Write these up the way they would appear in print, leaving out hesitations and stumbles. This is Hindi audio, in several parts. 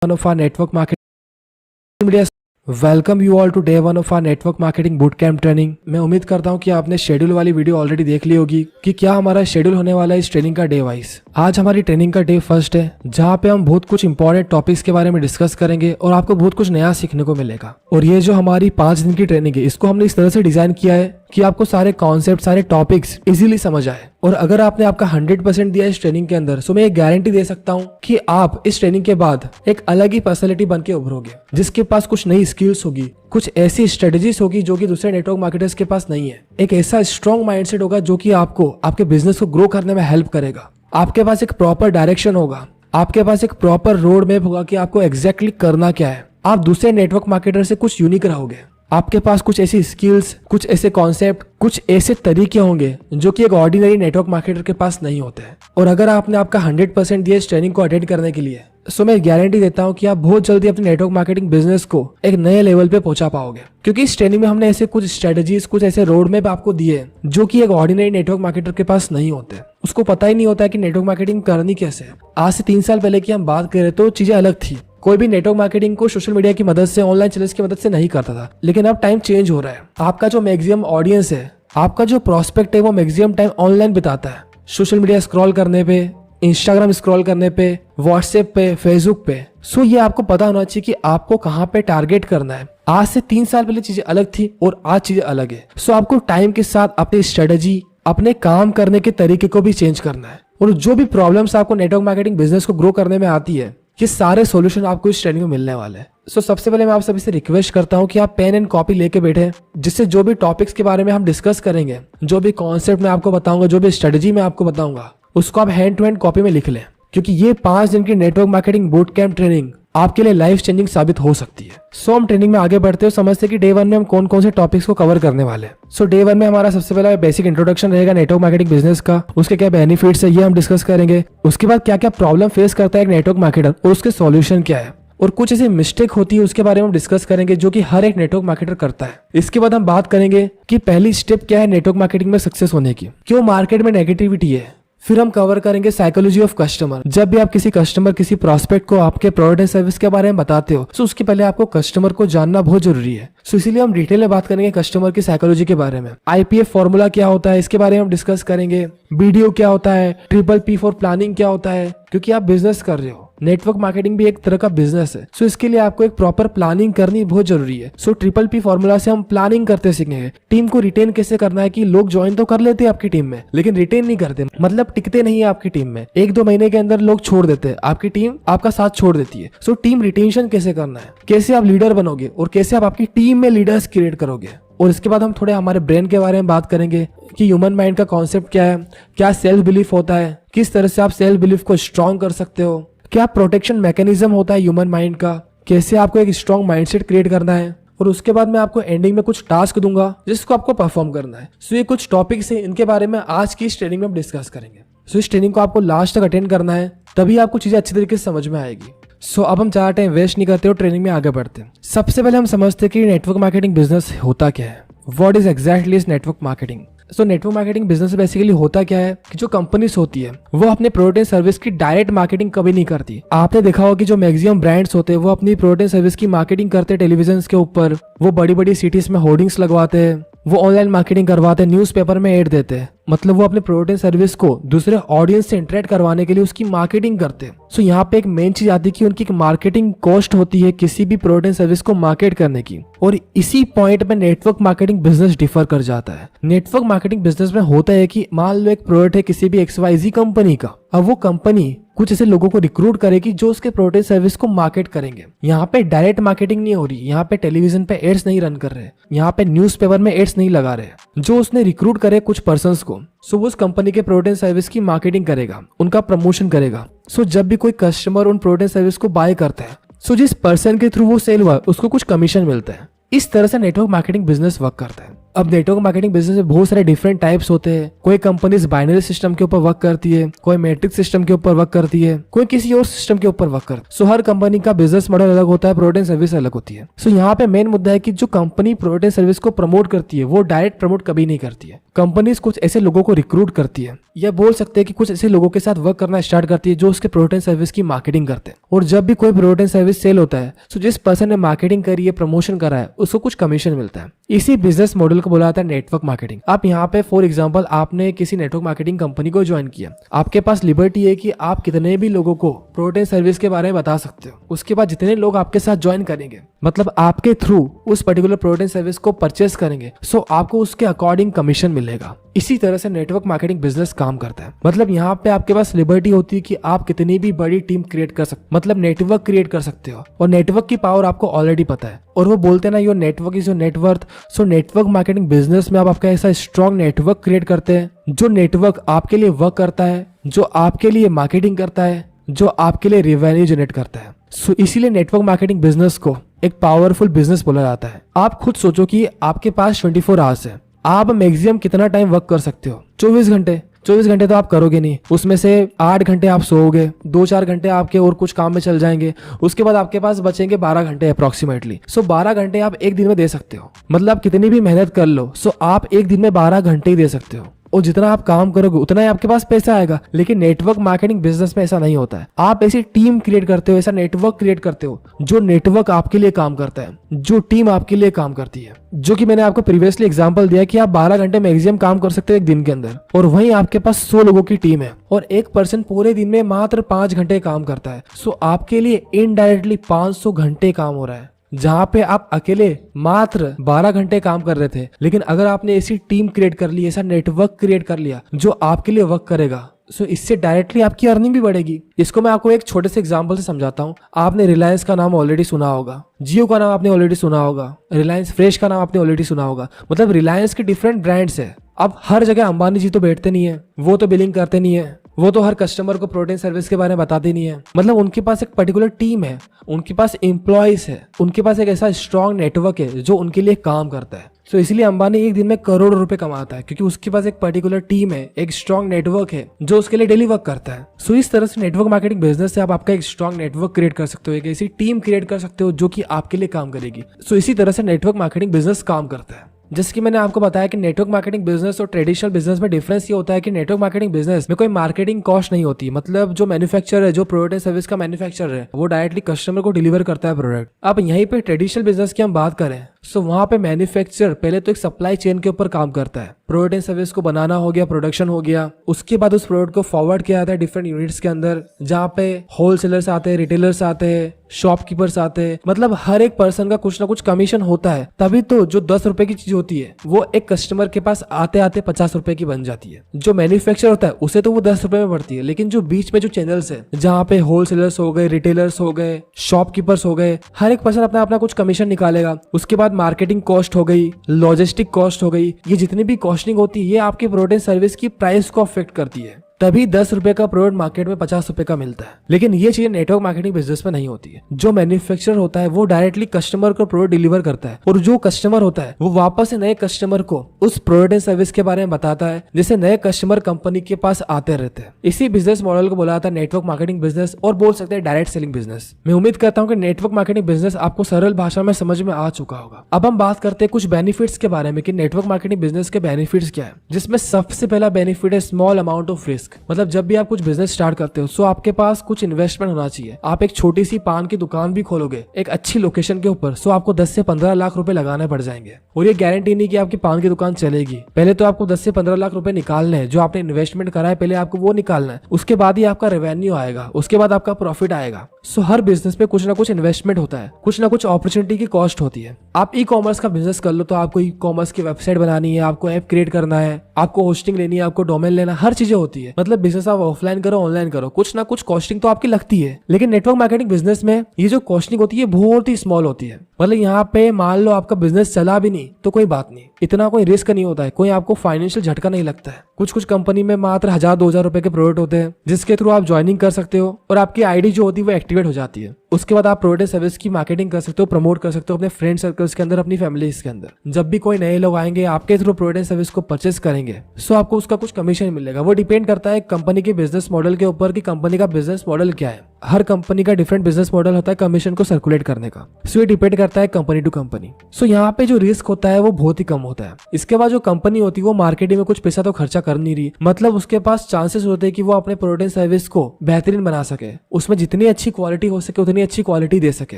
One of our network marketing media. Welcome you all to day one of our network marketing boot camp training. मैं उम्मीद करता हूं कि आपने शेड्यूल वाली वीडियो ऑलरेडी देख ली होगी कि क्या हमारा शेड्यूल होने वाला है इस ट्रेनिंग का डे वाइज। आज हमारी ट्रेनिंग का डे फर्स्ट है जहां पे हम बहुत कुछ इंपॉर्टेंट टॉपिक्स के बारे में डिस्कस करेंगे और आपको बहुत कुछ नया सीखने को मिलेगा। और ये जो हमारी 5 दिन की ट्रेनिंग है इसको हमने इस तरह से डिजाइन किया है कि आपको सारे कॉन्सेप्ट सारे टॉपिक्स इजीली समझ आए। और अगर आपने आपका 100% दिया इस ट्रेनिंग के अंदर तो मैं ये गारंटी दे सकता हूँ कि आप इस ट्रेनिंग के बाद एक अलग ही पर्सनैलिटी बन के उभरोगे, जिसके पास कुछ नई स्किल्स होगी, कुछ ऐसी स्ट्रेटेजीज होगी जो कि दूसरे नेटवर्क मार्केटर्स के पास नहीं है। एक ऐसा स्ट्रॉन्ग माइंडसेट होगा जो कि आपको आपके बिजनेस को ग्रो करने में हेल्प करेगा। आपके पास एक प्रॉपर डायरेक्शन होगा, आपके पास एक प्रॉपर रोड मैप होगा कि आपको एग्जैक्टली करना क्या है। आप दूसरे नेटवर्क मार्केटर से कुछ यूनिक रहोगे। आपके पास कुछ ऐसी स्किल्स, कुछ ऐसे कॉन्सेप्ट, कुछ ऐसे तरीके होंगे जो कि एक ऑर्डिनरी नेटवर्क मार्केटर के पास नहीं होते हैं। और अगर आपने आपका 100% दिया इस ट्रेनिंग को अटेंड करने के लिए तो मैं गारंटी देता हूं कि आप बहुत जल्दी अपने नेटवर्क मार्केटिंग बिजनेस को एक नए लेवल पे पहुंचा पाओगे। क्योंकि इस ट्रेनिंग में हमने ऐसे कुछ स्ट्रेटेजीज, कुछ ऐसे रोड मैप आपको दिए जो कि एक ऑर्डिनरी नेटवर्क मार्केटर के पास नहीं होते। उसको पता ही नहीं होता है कि नेटवर्क मार्केटिंग करनी कैसे है। आज से 3 साल पहले की हम बात करें तो चीजें अलग थी। कोई भी नेटवर्क मार्केटिंग को सोशल मीडिया की मदद से, ऑनलाइन चैनल्स की मदद से नहीं करता था। लेकिन अब टाइम चेंज हो रहा है। आपका जो मैक्सिमम ऑडियंस है, आपका जो प्रोस्पेक्ट है, वो मैक्सिमम टाइम ऑनलाइन बिताता है। सोशल मीडिया स्क्रॉल करने पे, इंस्टाग्राम स्क्रॉल करने पे, व्हाट्सएप पे, फेसबुक पे। सो ये आपको पता होना चाहिए कि आपको कहाँ पे टारगेट करना है। आज से 3 साल पहले चीजें अलग थी और आज चीजें अलग है। सो आपको टाइम के साथ अपनी स्ट्रेटेजी, अपने काम करने के तरीके को भी चेंज करना है। और जो भी प्रॉब्लम्स आपको नेटवर्क मार्केटिंग बिजनेस को ग्रो करने में आती है, ये सारे सॉल्यूशन आपको इस ट्रेनिंग में मिलने वाले हैं। सो सबसे पहले मैं आप सभी से रिक्वेस्ट करता हूं कि आप पेन एंड कॉपी लेके बैठे, जिससे जो भी टॉपिक्स के बारे में हम डिस्कस करेंगे, जो भी कॉन्सेप्ट मैं आपको बताऊंगा, जो भी स्ट्रेटेजी मैं आपको बताऊंगा, उसको आप हैंड टू हैंड कॉपी में लिख लें। क्योंकि ये 5 दिन की network marketing boot camp training आपके लिए लाइफ चेंजिंग साबित हो सकती है। सो हम ट्रेनिंग में आगे बढ़ते हो, समझते हैं कि डे 1 में हम कौन कौन से टॉपिक्स को कवर करने वाले हैं। सो डे 1 में हमारा सबसे पहला बेसिक इंट्रोडक्शन रहेगा नेटवर्क मार्केटिंग बिजनेस का। उसके क्या बेनिफिट्स है ये हम डिस्कस करेंगे। उसके बाद क्या क्या प्रॉब्लम फेस करता है एक नेटवर्क मार्केटर और उसके सॉल्यूशन क्या है। और कुछ ऐसी मिस्टेक होती है उसके बारे में हम डिस्कस करेंगे जो कि हर एक नेटवर्क मार्केटर करता है। इसके बाद हम बात करेंगे कि पहली स्टेप क्या है नेटवर्क मार्केटिंग में सक्सेस होने की, क्यों मार्केट में नेगेटिविटी है। फिर हम कवर करेंगे साइकोलॉजी ऑफ कस्टमर। जब भी आप किसी कस्टमर, किसी प्रोस्पेक्ट को आपके प्रोडक्ट एंड सर्विस के बारे में बताते हो तो उसके पहले आपको कस्टमर को जानना बहुत जरूरी है। सो इसीलिए हम डिटेल में बात करेंगे कस्टमर की साइकोलॉजी के बारे में। IPF फॉर्मूला क्या होता है इसके बारे में हम डिस्कस करेंगे। BDO क्या होता है, PPP फॉर प्लानिंग क्या होता है। क्योंकि आप बिजनेस कर रहे हो, नेटवर्क मार्केटिंग भी एक तरह का बिजनेस है। सो इसके लिए आपको एक प्रॉपर प्लानिंग करनी बहुत जरूरी है। सो PPP फॉर्मूला से हम प्लानिंग करते सीखेंगे। टीम को रिटेन कैसे करना है कि लोग ज्वाइन तो कर लेते हैं आपकी टीम में, लेकिन रिटेन नहीं करते, मतलब टिकते नहीं है आपकी टीम में। 1-2 महीने के अंदर लोग छोड़ देते हैं, आपकी टीम आपका साथ छोड़ देती है। सो टीम रिटेंशन कैसे करना है, कैसे आप लीडर बनोगे और कैसे आप आपकी टीम में लीडर्स क्रिएट करोगे। और इसके बाद हम थोड़े हमारे ब्रेन के बारे में बात करेंगे कि ह्यूमन माइंड का कॉन्सेप्ट क्या है, क्या सेल्फ बिलीफ होता है, किस तरह से आप सेल्फ बिलीफ को स्ट्रॉन्ग कर सकते हो, क्या प्रोटेक्शन मैकेनिज्म होता है ह्यूमन माइंड का, कैसे आपको एक स्ट्रॉन्ग माइंडसेट क्रिएट करना है। और उसके बाद मैं आपको एंडिंग में कुछ टास्क दूंगा जिसको आपको परफॉर्म करना है। सो ये कुछ टॉपिक्स है, इनके बारे में आज की इस ट्रेनिंग में हम डिस्कस करेंगे। सो इस ट्रेनिंग को आपको लास्ट तक अटेंड करना है, तभी आपको चीजें अच्छी तरीके से समझ में आएगी। सो अब हम ज्यादा टाइम वेस्ट नहीं करते हो, ट्रेनिंग में आगे बढ़ते हैं। सबसे पहले हम समझते हैं कि नेटवर्क मार्केटिंग बिजनेस होता क्या है। What is exactly is network marketing. So network marketing business basically होता क्या है कि जो कंपनीज होती है वो अपने प्रोडक्ट एंड सर्विस की डायरेक्ट मार्केटिंग कभी नहीं करती। आपने देखा होगा कि जो मैक्सिमम ब्रांड्स होते हैं वो अपनी प्रोडक्ट एंड सर्विस की मार्केटिंग करते हैं टेलीविजन के ऊपर, वो बड़ी बड़ी सिटीज में होर्डिंग्स लगवाते हैं, वो ऑनलाइन मार्केटिंग करवाते हैं, न्यूज़पेपर में ऐड देते हैं। मतलब वो अपने प्रोडक्ट एंड सर्विस को दूसरे ऑडियंस से इंटरेक्ट करवाने के लिए उसकी मार्केटिंग करते हैं। सो यहाँ पे एक मेन चीज आती है कि उनकी मार्केटिंग कॉस्ट होती है किसी भी प्रोडक्ट एंड सर्विस को मार्केट करने की। और इसी पॉइंट पे नेटवर्क मार्केटिंग बिजनेस डिफर कर जाता है। नेटवर्क मार्केटिंग बिजनेस में होता है कि मान लो एक प्रोडक्ट है किसी भी XYZ कंपनी का, अब वो कंपनी कुछ ऐसे लोगों को रिक्रूट करेगी जो उसके प्रोडक्ट सर्विस को मार्केट करेंगे। यहाँ पे डायरेक्ट मार्केटिंग नहीं हो रही, यहाँ पे टेलीविजन पे एड्स नहीं रन कर रहे, यहाँ पे न्यूज़पेपर में एड्स नहीं लगा रहे। जो उसने रिक्रूट करे कुछ पर्संस को, सो वो उस कंपनी के प्रोडक्ट सर्विस की मार्केटिंग करेगा, उनका प्रमोशन करेगा। सो जब भी कोई कस्टमर उन प्रोडक्ट सर्विस को बाय करता है, सो जिस पर्सन के थ्रू वो सेल हुआ उसको कुछ कमीशन मिलता है। इस तरह से नेटवर्क मार्केटिंग बिजनेस वर्क करता है। अब नेटवर्क मार्केटिंग बिजनेस में बहुत सारे डिफरेंट टाइप्स होते हैं। कोई कंपनीज बाइनरी सिस्टम के ऊपर वर्क करती है, कोई मैट्रिक्स सिस्टम के ऊपर वर्क करती है, कोई किसी और सिस्टम के ऊपर वर्क करती है। सो हर कंपनी का बिजनेस मॉडल अलग होता है, प्रोडक्ट एंड सर्विस अलग होती है। सो यहाँ पे मेन मुद्दा है कि जो कंपनी प्रोडक्ट एंड सर्विस को प्रमोट करती है वो डायरेक्ट प्रमोट कभी नहीं करती है। कंपनीज कुछ ऐसे लोगों को रिक्रूट करती है, या बोल सकते हैं कि कुछ ऐसे लोगों के साथ वर्क करना स्टार्ट करती है जो उसके प्रोडक्ट एंड सर्विस की मार्केटिंग करते हैं। और जब भी कोई प्रोडक्ट एंड सर्विस सेल होता है, तो जिस पर्सन ने मार्केटिंग करी है, प्रमोशन करा है, उसको कुछ कमीशन मिलता है। इसी बिजनेस मॉडल को बोला जाता है नेटवर्क मार्केटिंग। आप यहाँ पे फॉर एग्जांपल आपने किसी नेटवर्क मार्केटिंग कंपनी को ज्वाइन किया, आपके पास लिबर्टी है कि आप कितने भी लोगों को प्रोडक्ट एंड सर्विस के बारे में बता सकते हो। उसके बाद जितने लोग आपके साथ ज्वाइन करेंगे, मतलब आपके थ्रू उस पर्टिकुलर प्रोडक्ट एंड सर्विस को परचेस करेंगे, सो आपको उसके अकॉर्डिंग कमीशन मिलेगा। इसी तरह से नेटवर्क मार्केटिंग बिजनेस काम करता है। मतलब यहाँ पे आपके पास लिबर्टी होती है कि आप कितनी भी बड़ी टीम क्रिएट कर सकते, मतलब नेटवर्क क्रिएट कर सकते हो, और नेटवर्क की पावर आपको ऑलरेडी पता है। और वो बोलते हैं ना, your network is your net worth. So network marketing business में आप आपका ऐसा स्ट्रॉन्ग नेटवर्क क्रिएट करते हैं, जो नेटवर्क आपके लिए वर्क करता है, जो आपके लिए मार्केटिंग करता है, जो आपके लिए रेवेन्यू जनरेट करता है। सो इसीलिए नेटवर्क मार्केटिंग बिजनेस को एक पावरफुल बिजनेस बोला जाता है। आप खुद सोचो कि आपके पास 24 आवर्स है, आप मैक्सिमम कितना टाइम वर्क कर सकते हो? 24 घंटे। 24 घंटे तो आप करोगे नहीं, उसमें से 8 घंटे आप सोओगे, 2-4 घंटे आपके और कुछ काम में चल जाएंगे, उसके बाद आपके पास बचेंगे 12 घंटे अप्रोक्सीमेटली। सो 12 घंटे आप एक दिन में दे सकते हो। मतलब आप कितनी भी मेहनत कर लो, सो आप एक दिन में 12 घंटे ही दे सकते हो, और जितना आप काम करोगे उतना ही आपके पास पैसा आएगा। लेकिन नेटवर्क मार्केटिंग बिजनेस में ऐसा नहीं होता है। आप ऐसी टीम क्रिएट करते हो, ऐसा नेटवर्क क्रिएट करते हो, जो नेटवर्क आपके लिए काम करता है, जो टीम आपके लिए काम करती है। जो कि मैंने आपको प्रीवियसली एग्जांपल दिया कि आप 12 घंटे मैक्सिमम काम कर सकते हो एक दिन के अंदर, और वहीं आपके पास 100 लोगों की टीम है, और एक पर्सन पूरे दिन में मात्र 5 घंटे काम करता है। सो आपके लिए इनडायरेक्टली 500 घंटे काम हो रहा है, जहाँ पे आप अकेले मात्र 12 घंटे काम कर रहे थे। लेकिन अगर आपने ऐसी टीम क्रिएट कर ली, ऐसा नेटवर्क क्रिएट कर लिया जो आपके लिए वर्क करेगा, सो इससे डायरेक्टली आपकी अर्निंग भी बढ़ेगी। इसको मैं आपको एक छोटे से एग्जांपल से समझाता हूँ। आपने रिलायंस का नाम ऑलरेडी सुना होगा, जियो का नाम आपने ऑलरेडी सुना होगा, रिलायंस फ्रेश का नाम आपने ऑलरेडी सुना होगा। मतलब रिलायंस के डिफरेंट ब्रांड्स है। अब हर जगह अंबानी जी तो बैठते नहीं है, वो तो बिलिंग करते नहीं है, वो तो हर कस्टमर को प्रोडक्ट सर्विस के बारे में बताते नहीं है। मतलब उनके पास एक पर्टिकुलर टीम है, उनके पास एम्प्लॉयज है, उनके पास एक ऐसा स्ट्रॉन्ग नेटवर्क है जो उनके लिए काम करता है। सो इसलिए अंबानी एक दिन में करोड़ों रुपए कमाता है, क्योंकि उसके पास एक पर्टिकुलर टीम है, एक स्ट्रॉन्ग नेटवर्क है जो उसके लिए डेली वर्क करता है। सो इस तरह से नेटवर्क मार्केटिंग बिजनेस से आप आपका एक स्ट्रॉन्ग नेटवर्क क्रिएट कर सकते हो, एक ऐसी टीम क्रिएट कर सकते हो जो कि आपके लिए काम करेगी। सो इसी तरह से नेटवर्क मार्केटिंग बिजनेस काम करता है। जैसे कि मैंने आपको बताया कि नेटवर्क मार्केटिंग बिजनेस और ट्रेडिशनल बिजनेस में डिफरेंस ये होता है कि नेटवर्क मार्केटिंग बिजनेस में कोई मार्केटिंग कॉस्ट नहीं होती। मतलब जो मैन्युफैक्चरर है, जो प्रोडक्ट एंड सर्विस का मैन्युफैक्चरर है, वो डायरेक्टली कस्टमर को डिलीवर करता है प्रोडक्ट। अब यहीं पे ट्रेडिशनल बिजनेस की हम बात करें, सो वहां पे मैन्युफैक्चरर पहले तो एक सप्लाई चेन के ऊपर काम करता है। प्रोडक्ट एंड सर्विस को बनाना हो गया, प्रोडक्शन हो गया, उसके बाद उस प्रोडक्ट को फॉरवर्ड किया जाता है डिफरेंट यूनिट्स के अंदर, जहाँ पे होलसेलर्स आते हैं, रिटेलर्स आते हैं, शॉपकीपर्स आते हैं। मतलब हर एक पर्सन का कुछ ना कुछ कमीशन होता है, तभी तो जो 10 रुपए की चीज होती है वो एक कस्टमर के पास आते आते 50 रुपए की बन जाती है। जो मैन्युफैक्चर होता है उसे तो वो 10 रुपए में पड़ती है, लेकिन जो बीच में जो चैनल्स है, जहाँ पे होलसेलर्स हो गए, रिटेलर्स हो गए, शॉपकीपर्स हो गए, हर एक पर्सन अपना अपना कुछ कमीशन निकालेगा। उसके बाद मार्केटिंग कॉस्ट हो गई, लॉजिस्टिक कॉस्ट हो गई, ये जितनी भी कॉस्टिंग होती है ये आपके प्रोडक्ट एंड सर्विस की प्राइस को अफेक्ट करती है। तभी 10 रुपए का प्रोडक्ट मार्केट में 50 रुपए का मिलता है। लेकिन ये चीज नेटवर्क मार्केटिंग बिजनेस में नहीं होती है। जो मैन्युफैक्चरर होता है वो डायरेक्टली कस्टमर को प्रोडक्ट डिलीवर करता है, और जो कस्टमर होता है वो वापस से नए कस्टमर को उस प्रोडक्ट एंड सर्विस के बारे में बताता है, जिससे नए कस्टमर कंपनी के पास आते रहते हैं। इसी बिजनेस मॉडल को बोला जाता है नेटवर्क मार्केटिंग बिजनेस, और बोल सकते हैं डायरेक्ट सेलिंग बिजनेस। मैं उम्मीद करता हूँ कि नेटवर्क मार्केटिंग बिजनेस आपको सरल भाषा में समझ में आ चुका होगा। अब हम बात करते हैं कुछ बेनिफिट्स के बारे में कि नेटवर्क मार्केटिंग बिजनेस के बेनिफिट्स क्या है। जिसमें सबसे पहला बेनिफिट है स्मॉल अमाउंट ऑफ रिस्क। मतलब जब भी आप कुछ बिजनेस स्टार्ट करते हो, सो आपके पास कुछ इन्वेस्टमेंट होना चाहिए। आप एक छोटी सी पान की दुकान भी खोलोगे एक अच्छी लोकेशन के ऊपर, सो आपको 10 से 15 लाख रुपए लगाने पड़ जाएंगे, और ये गारंटी नहीं कि आपकी पान की दुकान चलेगी। पहले तो आपको 10 से 15 लाख रुपए निकालने हैं, जो आपने इन्वेस्टमेंट करा है पहले आपको वो निकालना है, उसके बाद ही आपका रेवेन्यू आएगा, उसके बाद आपका प्रॉफिट आएगा। सो हर बिजनेस में कुछ ना कुछ इन्वेस्टमेंट होता है, कुछ ना कुछ अपॉर्चुनिटी की कॉस्ट होती है। आप ई कॉमर्स का बिजनेस कर लो तो आपको ई कॉमर्स की वेबसाइट बनानी है, आपको ऐप क्रिएट करना है, आपको होस्टिंग लेनी है, आपको डोमेन लेना, हर चीजें होती है। मतलब बिजनेस आप ऑफलाइन करो ऑनलाइन करो, कुछ ना कुछ कॉस्टिंग तो आपकी लगती है। लेकिन नेटवर्क मार्केटिंग बिजनेस में ये जो कॉस्टिंग होती है बहुत ही स्मॉल होती है। मतलब यहाँ पे मान लो आपका बिजनेस चला भी नहीं तो कोई बात नहीं, इतना कोई रिस्क नहीं होता है, कोई आपको फाइनेंशियल झटका नहीं लगता है, कुछ कुछ कंपनी में मात्र 1000-2000 रुपए के प्रोडक्ट होते हैं जिसके थ्रू आप ज्वाइनिंग कर सकते हो और आपकी आईडी जो होती है वो एक्टिवेट हो जाती है। उसके बाद आप प्रोडक्ट सर्विस की मार्केटिंग कर सकते हो, प्रमोट कर सकते हो अपने फ्रेंड सर्कल्स के अंदर, अपनी फैमिलीज के अंदर। जब भी कोई नए लोग आएंगे आपके थ्रू प्रोडक्ट सर्विस को परचेस करेंगे सो आपको उसका कुछ कमीशन मिलेगा। वो डिपेंड करता है कंपनी के बिजनेस मॉडल के ऊपर कि कंपनी का बिजनेस मॉडल क्या है। हर कंपनी का डिफरेंट बिजनेस मॉडल होता है कमीशन को सर्कुलेट करने का। सो ये डिपेंड करता है कंपनी टू कंपनी। सो यहाँ पे जो रिस्क होता है वो बहुत ही कम होता है। इसके बाद जो कंपनी होती है वो मार्केटिंग में कुछ पैसा तो खर्चा कर नहीं रही, मतलब उसके पास चांसेस होते हैं कि वो अपने प्रोडक्ट एंड सर्विस को बेहतरीन बना सके, उसमें जितनी अच्छी क्वालिटी हो सके उतनी अच्छी क्वालिटी दे सके।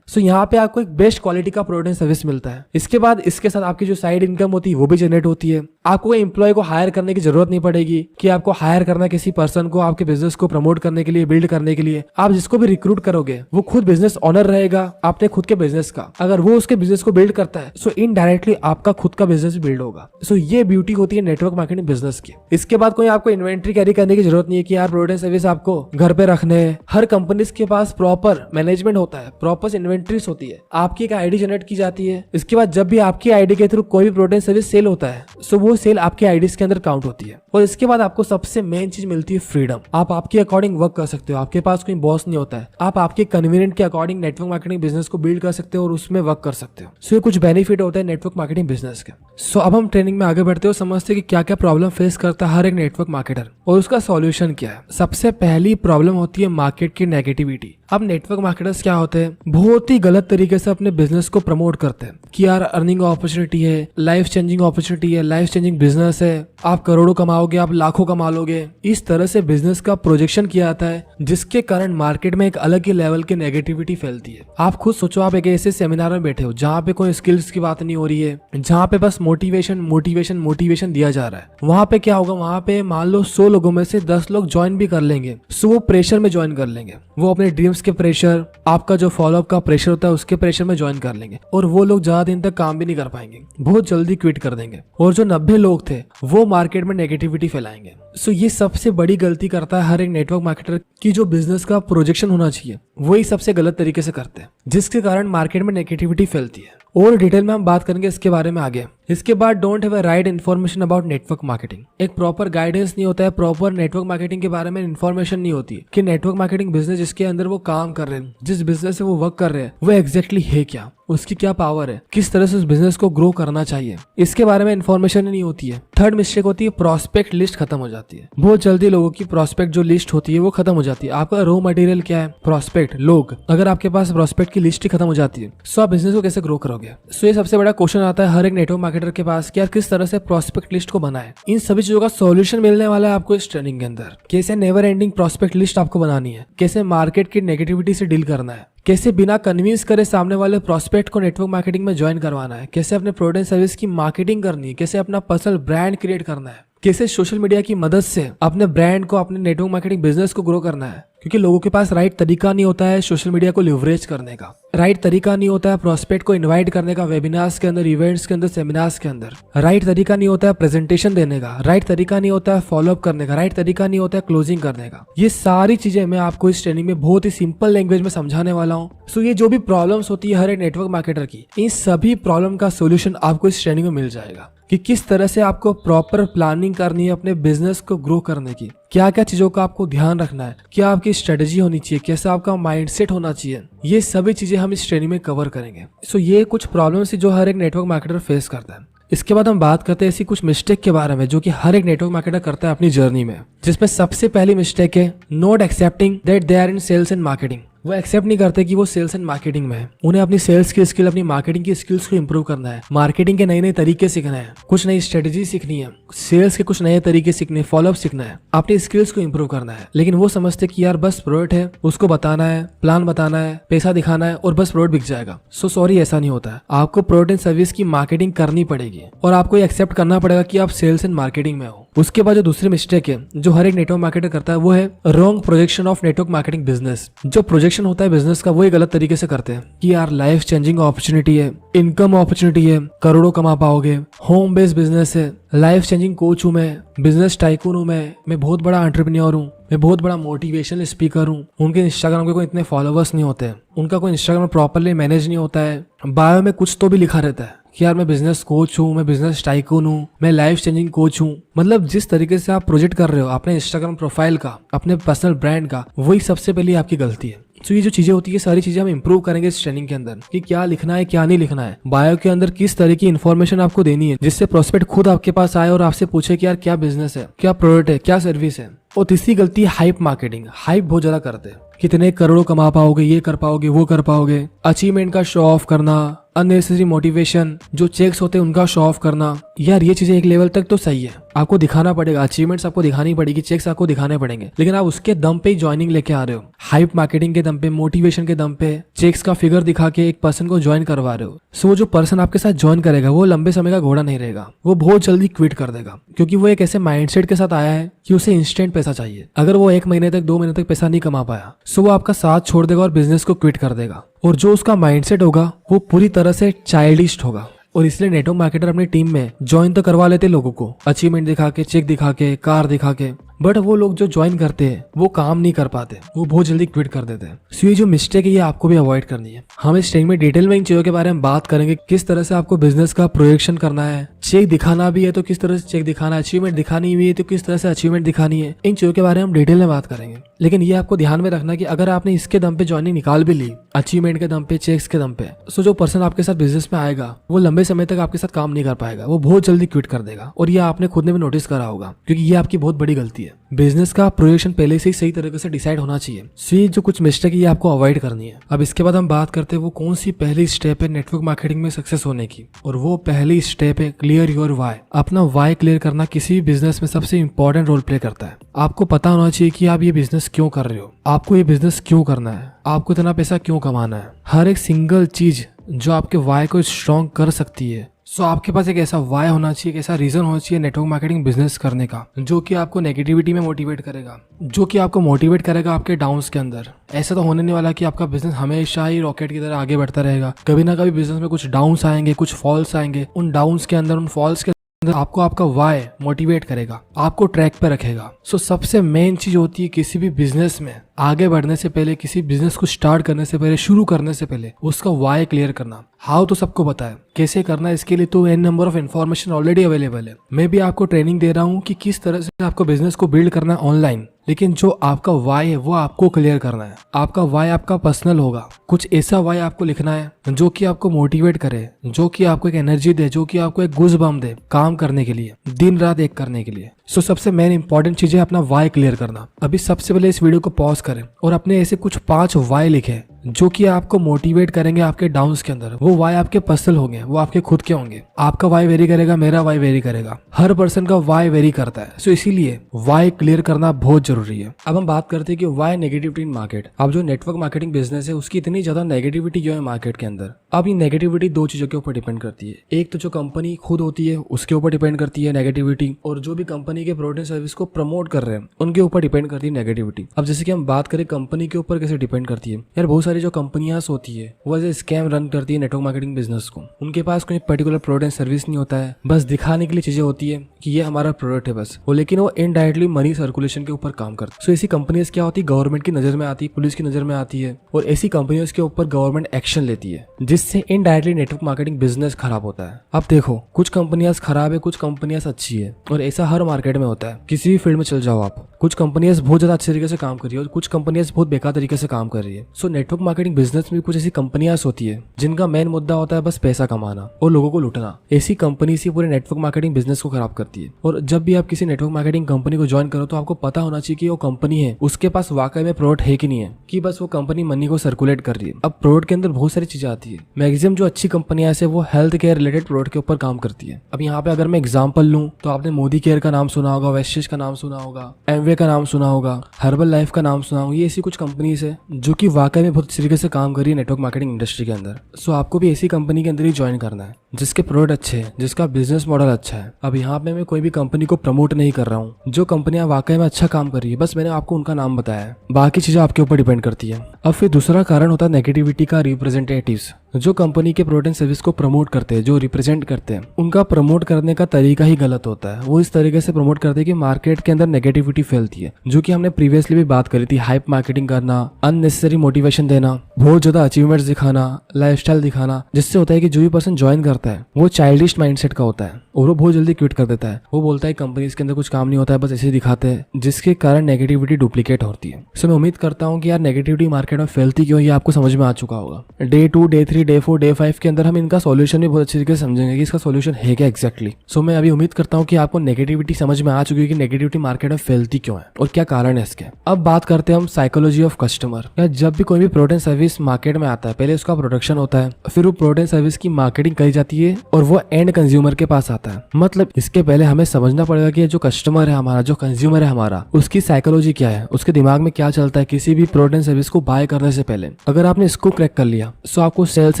सो यहाँ पे आपको एक बेस्ट क्वालिटी का प्रोडक्ट एंड सर्विस मिलता है। इसके बाद इसके साथ आपकी जो साइड इनकम होती है वो भी जनरेट होती है। आपको कोई एम्प्लॉय को हायर करने की जरूरत नहीं पड़ेगी कि आपको हायर करना किसी पर्सन को आपके बिजनेस को प्रमोट करने के लिए, बिल्ड करने के लिए। आप जिसको भी रिक्रूट करोगे वो खुद बिजनेस ओनर रहेगा अपने खुद के बिजनेस का। अगर वो उसके बिजनेस को बिल्ड करता है सो इनडायरेक्टली आपका खुद का बिजनेस बिल्ड होगा। सो ये ब्यूटी होती है नेटवर्क मार्केटिंग बिजनेस की। इसके बाद कोई आपको इन्वेंट्री कैरी करने की जरूरत नहीं है कि यार प्रोडक्ट सर्विस आपको घर पे रखने हैं। हर कंपनीज के पास प्रॉपर मैनेजमेंट होता है, प्रॉपर इन्वेंट्रीज होती है। आपकी एक आईडी जनरेट की जाती है। इसके बाद जब भी आपकी आईडी के थ्रू कोई भी प्रोडक्ट सर्विस सेल होता है सो वो सेल आपके आईडीज के अंदर काउंट होती है। और इसके बाद आपको सबसे मेन चीज मिलती है फ्रीडम। आप आपके अकॉर्डिंग वर्क कर सकते हो, आपके पास कोई बॉस नहीं होता है। आप आपके कन्वीनियंट के अकॉर्डिंग नेटवर्क मार्केटिंग बिजनेस को बिल्ड कर सकते हो और उसमें वर्क कर सकते हो। सो ये कुछ बेनिफिट होता है नेटवर्क मार्केटिंग बिजनेस के। सो अब हम ट्रेनिंग में आगे बढ़ते हो, समझते हैं कि क्या क्या प्रॉब्लम फेस करता है हर एक नेटवर्क मार्केटर और उसका सॉल्यूशन क्या है। सबसे पहली प्रॉब्लम होती है मार्केट की नेगेटिविटी। अब नेटवर्क मार्केटर्स क्या होते हैं, बहुत ही गलत तरीके से अपने बिजनेस को प्रमोट करते हैं कि यार अर्निंग अपॉर्चुनिटी है, लाइफ चेंजिंग अपॉर्चुनिटी है, लाइफ चेंजिंग बिजनेस है, आप करोड़ों कमाओगे, आप लाखों कमा लोगे। इस तरह से बिजनेस का प्रोजेक्शन किया जाता है जिसके कारण मार्केट में एक अलग ही लेवल की नेगेटिविटी फैलती है। आप खुद सोचो, आप एक ऐसे सेमिनार में बैठे हो जहाँ पे कोई स्किल्स की बात नहीं हो रही है, जहाँ पे बस मोटिवेशन मोटिवेशन मोटिवेशन दिया जा रहा है। वहां पे क्या होगा, वहां पे मान लो 100 लोगों में से 10 लोग ज्वाइन भी कर लेंगे सो वो प्रेशर में ज्वाइन कर लेंगे। वो अपने ड्रीम्स के प्रेशर, आपका जो फॉलोअप का प्रेशर होता है उसके प्रेशर में ज्वाइन कर लेंगे और वो लोग ज्यादा दिन तक काम भी नहीं कर पाएंगे, बहुत जल्दी क्विट कर देंगे। और जो 90 लोग थे वो मार्केट में नेगेटिविटी फैलाएंगे। सो ये सबसे बड़ी गलती करता है हर एक नेटवर्क मार्केटर की जो बिजनेस का प्रोजेक्शन होना चाहिए वही सबसे गलत तरीके से करते हैं, जिसके कारण मार्केट में नेगेटिविटी फैलती है। और डिटेल में हम बात करेंगे इसके बारे में आगे। इसके बाद don't have a right information about network marketing. एक प्रॉपर गाइडेंस नहीं होता है, प्रॉपर नेटवर्क मार्केटिंग के बारे में इन्फॉर्मेशन नहीं होती कि नेटवर्क मार्केटिंग बिजनेस जिसके अंदर वो काम कर रहे हैं, जिस बिजनेस से वो वर्क कर रहे हैं वो एग्जैक्टली है क्या, उसकी क्या पावर है, किस तरह से उस बिजनेस को ग्रो करना चाहिए, इसके बारे में इन्फॉर्मेशन नहीं होती है। थर्ड मिस्टेक होती है प्रॉस्पेक्ट लिस्ट खत्म हो जाती है। बहुत जल्दी लोगों की प्रॉस्पेक्ट जो लिस्ट होती है वो खत्म हो जाती है। आपका रॉ मटेरियल क्या है, प्रॉस्पेक्ट, लोग। अगर आपके पास प्रॉस्पेक्ट की लिस्ट ही खत्म हो जाती है सो आप बिजनेस को कैसे ग्रो करोगे। सो ये सबसे बड़ा क्वेश्चन आता है हर एक नेटवर्क मार्केटर के पास कि यार किस तरह से प्रॉस्पेक्ट लिस्ट को बनाए। इन सभी चीजों का सॉल्यूशन मिलने वाला है आपको इस ट्रेनिंग के अंदर। कैसे नेवर एंडिंग प्रॉस्पेक्ट लिस्ट आपको बनानी है, कैसे मार्केट की नेगेटिविटी से डील करना है, कैसे बिना कन्विंस करे सामने वाले प्रोस्पेक्ट को नेटवर्क मार्केटिंग में ज्वाइन करवाना है, कैसे अपने प्रोडक्ट सर्विस की मार्केटिंग करनी है, कैसे अपना पर्सनल ब्रांड क्रिएट करना है, कैसे सोशल मीडिया की मदद से अपने ब्रांड को, अपने नेटवर्क मार्केटिंग बिजनेस को ग्रो करना है। क्योंकि लोगों के पास राइट तरीका नहीं होता है सोशल मीडिया को लिवरेज करने का, राइट तरीका नहीं होता है प्रोस्पेक्ट को इनवाइट करने का, वेबिनार्स के अंदर, इवेंट्स के अंदर, सेमिनार्स के अंदर, राइट तरीका नहीं होता है प्रेजेंटेशन देने का, राइट तरीका नहीं होता है फॉलोअप करने का, राइट तरीका नहीं होता है क्लोजिंग करने का। ये सारी चीजें मैं आपको इस ट्रेनिंग में बहुत ही सिंपल लैंग्वेज में समझाने वाला हूँ। सो ये जो भी प्रॉब्लम्स होती है हर एक नेटवर्क मार्केटर की, इन सभी प्रॉब्लम का सोल्यूशन आपको इस ट्रेनिंग में मिल जाएगा कि किस तरह से आपको प्रॉपर प्लानिंग करनी है अपने बिजनेस को ग्रो करने की, क्या क्या चीजों का आपको ध्यान रखना है, क्या आपकी स्ट्रेटेजी होनी चाहिए, कैसा आपका माइंडसेट होना चाहिए। ये सभी चीजें हम इस ट्रेनिंग में कवर करेंगे। सो ये कुछ प्रॉब्लम्स जो हर एक नेटवर्क मार्केटर फेस करता है। इसके बाद हम बात करते हैं ऐसी कुछ मिस्टेक के बारे में जो कि हर एक नेटवर्क मार्केटर करता है अपनी जर्नी में, जिसमें सबसे पहली मिस्टेक है not accepting that they are in sales and marketing. वो एक्सेप्ट नहीं करते कि वो सेल्स एंड मार्केटिंग में है। उन्हें अपनी सेल्स की स्किल, अपनी मार्केटिंग की स्किल्स को इंप्रूव करना है, मार्केटिंग के नए नए तरीके सीखना है, कुछ नई स्ट्रेटेजी सीखनी है, सेल्स के कुछ नए तरीके सीखने, फॉलोअप सीखना है, अपनी स्किल्स को इंप्रूव करना है। लेकिन वो समझते कि यार बस प्रोडक्ट है, उसको बताना है, प्लान बताना है, पैसा दिखाना है और बस प्रोडक्ट बिक जाएगा। सो सॉरी, ऐसा नहीं होता है। आपको प्रोडक्ट एंड सर्विस की मार्केटिंग करनी पड़ेगी और आपको एक्सेप्ट करना पड़ेगा कि आप सेल्स एंड मार्केटिंग में हो। उसके बाद जो दूसरी मिस्टेक है जो हर एक नेटवर्क मार्केटर करता है वो है wrong projection of network marketing business. जो प्रोजेक्शन होता है बिजनेस का वो गलत तरीके से करते हैं कि यार लाइफ चेंजिंग अपॉर्चुनिटी है, इनकम अपॉर्चुनिटी है, करोड़ों कमा पाओगे, होम बेस्ड बिजनेस है, लाइफ चेंजिंग कोच हूँ मैं, बिजनेस टाइकून हूँ मैं बहुत बड़ा एंटरप्रेन्योर हूँ, मैं बहुत बड़ा मोटिवेशनल स्पीकर हूँ। उनके इंस्टाग्राम के कोई इतने फॉलोअर्स नहीं होते, उनका कोई इंस्टाग्राम प्रॉपरली मैनेज नहीं होता है, बायो में कुछ तो भी लिखा रहता है कि यार मैं बिजनेस कोच हूँ, मैं बिजनेस टाइकून हूँ, मैं लाइफ चेंजिंग कोच हूँ। मतलब जिस तरीके से आप प्रोजेक्ट कर रहे हो अपने इंस्टाग्राम प्रोफाइल का, अपने पर्सनल ब्रांड का, वही सबसे पहले आपकी गलती है। तो ये जो चीजें होती है सारी चीजें हम इंप्रूव करेंगे इस ट्रेनिंग के अंदर, कि क्या लिखना है क्या नहीं लिखना है, बायो के अंदर किस तरह की इन्फॉर्मेशन आपको देनी है जिससे प्रोस्पेक्ट खुद आपके पास आए और आपसे पूछे कि यार क्या बिजनेस है, क्या प्रोडक्ट है, क्या सर्विस है। और तीसरी गलती है हाइप मार्केटिंग। हाइप बहुत ज्यादा करते हैं, कितने करोड़ों कमा पाओगे, ये कर पाओगे, वो कर पाओगे, अचीवमेंट का शो ऑफ करना, अननेसेसरी मोटिवेशन, जो चेक्स होते हैं उनका शो ऑफ करना। यार ये चीजें एक लेवल तक तो सही है, आपको दिखाना पड़ेगा, अचीवमेंट्स आपको दिखानी पड़ेगी, चेक्स आपको दिखाने पड़ेंगे, लेकिन आप उसके दम पे ही ज्वाइनिंग लेके आ रहे हो, हाइप मार्केटिंग के दम पे, मोटिवेशन के दम पे, चेक्स का फिगर दिखा के एक पर्सन को ज्वाइन करवा रहे हो। सो वो जो पर्सन आपके साथ ज्वाइन करेगा वो लंबे समय का घोड़ा नहीं रहेगा, वो बहुत जल्दी क्विट कर देगा, क्योंकि वो एक ऐसे माइंडसेट के साथ आया है कि उसे इंस्टेंट पैसा चाहिए। अगर वो 1 महीने तक 2 महीने तक पैसा नहीं कमा पाया, सो वो आपका साथ छोड़ देगा और बिजनेस को क्विट कर देगा। और जो उसका माइंडसेट होगा वो पूरी तरह से चाइल्डिश होगा। और इसलिए नेटवर्क मार्केटर अपनी टीम में ज्वाइन तो करवा लेते लोगों को, अचीवमेंट दिखा के, चेक दिखा के, कार दिखा के, बट वो लोग जो ज्वाइन करते हैं वो काम नहीं कर पाते, वो बहुत जल्दी क्विट कर देते हैं। सो ये जो मिस्टेक है ये आपको भी अवॉइड करनी है। हम इस ट्रेनिंग में डिटेल में इन चीजों के बारे में बात करेंगे, किस तरह से आपको बिजनेस का प्रोजेक्शन करना है, चेक दिखाना भी है तो किस तरह से चेक दिखाना है, अचीवमेंट दिखानी भी है तो किस तरह से अचीवमेंट दिखानी है। इन चीजों के बारे में हम डिटेल में बात करेंगे। लेकिन ये आपको ध्यान में रखना कि अगर आपने इसके दम पे ज्वाइनिंग निकाल भी ली, अचीवमेंट के दम पे, चेक्स के दम पे, सो जो पर्सन आपके साथ बिजनेस में आएगा वो लंबे समय तक आपके साथ काम नहीं कर पाएगा, वो बहुत जल्दी क्विट कर देगा। और ये आपने खुद ने भी नोटिस करा होगा, क्योंकि ये आपकी बहुत बड़ी गलती है। बिजनेस का प्रोजेक्शन पहले से ही सही तरीके से डिसाइड होना चाहिए। सो ये जो कुछ मिस्टेक है ये आपको अवॉइड करनी है। अब इसके बाद हम बात करते हैं वो कौन सी पहली स्टेप है नेटवर्क मार्केटिंग में सक्सेस होने की। और वो पहली स्टेप है क्लियर योर वाई। अपना वाई क्लियर करना किसी भी बिजनेस में सबसे इंपॉर्टेंट रोल प्ले करता है। आपको पता होना चाहिए कि आप ये बिजनेस क्यों कर रहे हो, आपको ये बिजनेस क्यों करना है, आपको इतना पैसा क्यों कमाना है। हर एक सिंगल चीज जो आपके वाई को स्ट्रॉन्ग कर सकती है। सो आपके पास एक ऐसा वाई होना चाहिए, एक ऐसा रीजन होना चाहिए नेटवर्क मार्केटिंग बिजनेस करने का, जो कि आपको नेगेटिविटी में मोटिवेट करेगा, जो कि आपको मोटिवेट करेगा आपके डाउन्स के अंदर। ऐसा तो होने नहीं वाला कि आपका बिजनेस हमेशा ही रॉकेट की तरह आगे बढ़ता रहेगा। कभी ना कभी बिजनेस में कुछ डाउन्स आएंगे, कुछ फॉल्स आएंगे। उन डाउन्स के अंदर, उन फॉल्स के अंदर आपको आपका वाई मोटिवेट करेगा, आपको ट्रैक पे रखेगा। सो सबसे मेन चीज होती है किसी भी बिजनेस में आगे बढ़ने से पहले, किसी बिजनेस को स्टार्ट करने से पहले, शुरू करने से पहले उसका वाई क्लियर करना। हाउ तो सबको पता है, कैसे करना है इसके लिए तो n number of information already available है। मैं भी आपको ट्रेनिंग दे रहा हूँ कि किस तरह से आपको बिजनेस को बिल्ड करना है ऑनलाइन। लेकिन जो आपका वाई है वो आपको क्लियर करना है। आपका वाई आपका पर्सनल होगा। कुछ ऐसा वाई आपको लिखना है जो कि आपको मोटिवेट करे, जो कि आपको एक एनर्जी दे, जो कि आपको एक गूज़ बम दे काम करने के लिए, दिन रात एक करने के लिए। सो सबसे मेन इंपॉर्टेंट चीज है अपना वाई क्लियर करना। अभी सबसे पहले इस वीडियो को पॉज करें और अपने ऐसे कुछ 5 वाई लिखें जो कि आपको मोटिवेट करेंगे आपके डाउन्स के अंदर। वो वाई आपके पर्सनल होंगे, वो आपके खुद के होंगे। आपका वाई वेरी करेगा, मेरा वाई वेरी करेगा, हर पर्सन का वाई वेरी करता है। सो इसीलिए वाई क्लियर करना बहुत जरूरी है। अब हम बात करते हैं कि वाई नेगेटिविटी इन मार्केट। अब जो नेटवर्क मार्केटिंग बिजनेस है उसकी इतनी ज्यादा नेगेटिविटी जो है मार्केट के अंदर, अब ये नेगेटिविटी 2 चीजों के ऊपर डिपेंड करती है। एक तो जो कंपनी खुद होती है उसके ऊपर डिपेंड करती है नेगेटिविटी, और जो भी कंपनी के प्रोडक्ट सर्विस को प्रमोट कर रहे हैं उनके ऊपर डिपेंड करती है नेगेटिविटी। अब जैसे कि हम बात करें कंपनी के ऊपर कैसे डिपेंड करती है, यार बहुत सारी जो कंपनियां होती है वो एज ए स्कैम रन करती है नेटवर्क मार्केटिंग बिजनेस को। उनके पास कोई पर्टिकुलर प्रोडक्ट एंड सर्विस नहीं होता है, बस दिखाने के लिए चीजें होती है कि ये हमारा प्रोडक्ट है बस वो, लेकिन वो इनडायरेक्टली मनी सर्कुलेशन के ऊपर काम करती है। सो ऐसी कंपनीज क्या होती है, गवर्नमेंट की नजर में आती है, पुलिस की नजर में आती है, और ऐसी कंपनियों के ऊपर गवर्नमेंट एक्शन लेती है, जिससे इनडायरेक्टली नेटवर्क मार्केटिंग बिजनेस खराब होता है। अब देखो कुछ कंपनियां खराब है, कुछ कंपनियां अच्छी है, और ऐसा हर मार्केट में होता है। किसी भी फील्ड में चल जाओ आप, कुछ कंपनियां बहुत ज्यादा अच्छे तरीके से काम कर रही है और कुछ कंपनियां बहुत बेकार तरीके से काम कर रही है। सो नेटवर्क मार्केटिंग बिजनेस में कुछ ऐसी कंपनियां होती है जिनका मेन मुद्दा होता है बस पैसा कमाना और लोगों को लूटना। ऐसी कंपनी से पूरे नेटवर्क मार्केटिंग बिजनेस को खराब करती है। और जब भी आप किसी नेटवर्क मार्केटिंग कंपनी को ज्वाइन करो तो आपको पता होना चाहिए कि वो कंपनी है उसके पास वाकई में प्रोडक्ट है कि नहीं है, कि बस वो कंपनी मनी को सर्कुलेट कर रही है। अब प्रोडक्ट के अंदर बहुत सारी चीजें आती है। मैक्सिमम जो अच्छी कंपनियां है वो हेल्थ केयर रिलेटेड प्रोडक्ट के ऊपर काम करती है। अब यहाँ पे अगर मैं एग्जाम्पल लूँ तो आपने मोदी केयर का नाम सुना होगा, वेस्टिज का नाम सुना होगा, एमवे का नाम सुना होगा, हर्बल लाइफ का नाम सुना होगा। ये ऐसी कुछ कंपनीज है जो कि वाकई में बहुत अच्छी तरीके से काम कर रही है नेटवर्क मार्केटिंग इंडस्ट्री के अंदर। सो आपको भी ऐसी कंपनी के अंदर ही ज्वाइन करना है जिसके प्रोडक्ट अच्छे हैं, जिसका बिजनेस मॉडल अच्छा है। अब यहाँ पे मैं कोई भी कंपनी को प्रमोट नहीं कर रहा हूँ, जो कंपनियां वाकई में अच्छा काम कर रही है बस मैंने आपको उनका नाम बताया है, बाकी चीजें आपके ऊपर डिपेंड करती है। अब फिर दूसरा कारण होता है नेगेटिविटी का रिप्रेजेंटेटिव्स। जो कंपनी के प्रोडक्ट एंड सर्विस को प्रमोट करते हैं, जो रिप्रेजेंट करते हैं, उनका प्रमोट करने का तरीका ही गलत होता है। वो इस तरीके से प्रमोट करते हैं कि मार्केट के अंदर नेगेटिविटी फैलती है, जो कि हमने प्रीवियसली भी बात करी थी। हाइप मार्केटिंग करना, अननेसेसरी मोटिवेशन देना, बहुत ज्यादा अचीवमेंट्स दिखाना, लाइफस्टाइल दिखाना, जिससे होता है कि जो भी पर्सन ज्वाइन करता है वो चाइल्डिश माइंडसेट का होता है और वो बहुत जल्दी क्विट कर देता है। वो बोलता है कंपनीज के अंदर कुछ काम नहीं होता है, बस ऐसे दिखाते हैं, जिसके कारण नेगेटिविटी डुप्लीकेट होती है। सो मैं उम्मीद करता हूँ कि यार नेगेटिविटी मार्केट में फैलती क्यों, ये आपको समझ में आ चुका होगा। डे 2, डे 3, डे 4, डे 5 के अंदर हम इनका सॉल्यूशन भी बहुत अच्छी तरीके से समझेंगे कि इसका सॉल्यूशन है क्या एग्जैक्टली। सो मैं अभी उम्मीद करता हूँ कि आपको नेगेटिविटी समझ में आ चुकी है कि नेगेटिविटी मार्केट में फैलती क्यों है और क्या कारण है इसके। अब बात करते हैं हम साइकोलॉजी ऑफ कस्टमर। या जब भी कोई भी प्रोडक्ट एंड सर्विस मार्केट में आता है, पहले उसका प्रोडक्शन होता है, फिर वो प्रोडक्ट एंड सर्विस की मार्केटिंग करी जाती है और वो एंड कंज्यूमर के पास आता है। मतलब इसके पहले हमें समझना पड़ेगा कि जो कस्टमर है हमारा, जो कंज्यूमर है हमारा, उसकी साइकोलॉजी क्या है, उसके दिमाग में क्या चलता है किसी भी प्रोडक्ट एंड सर्विस को बाय करने से पहले। अगर आपने इसको क्रैक कर लिया तो आपको सेल्स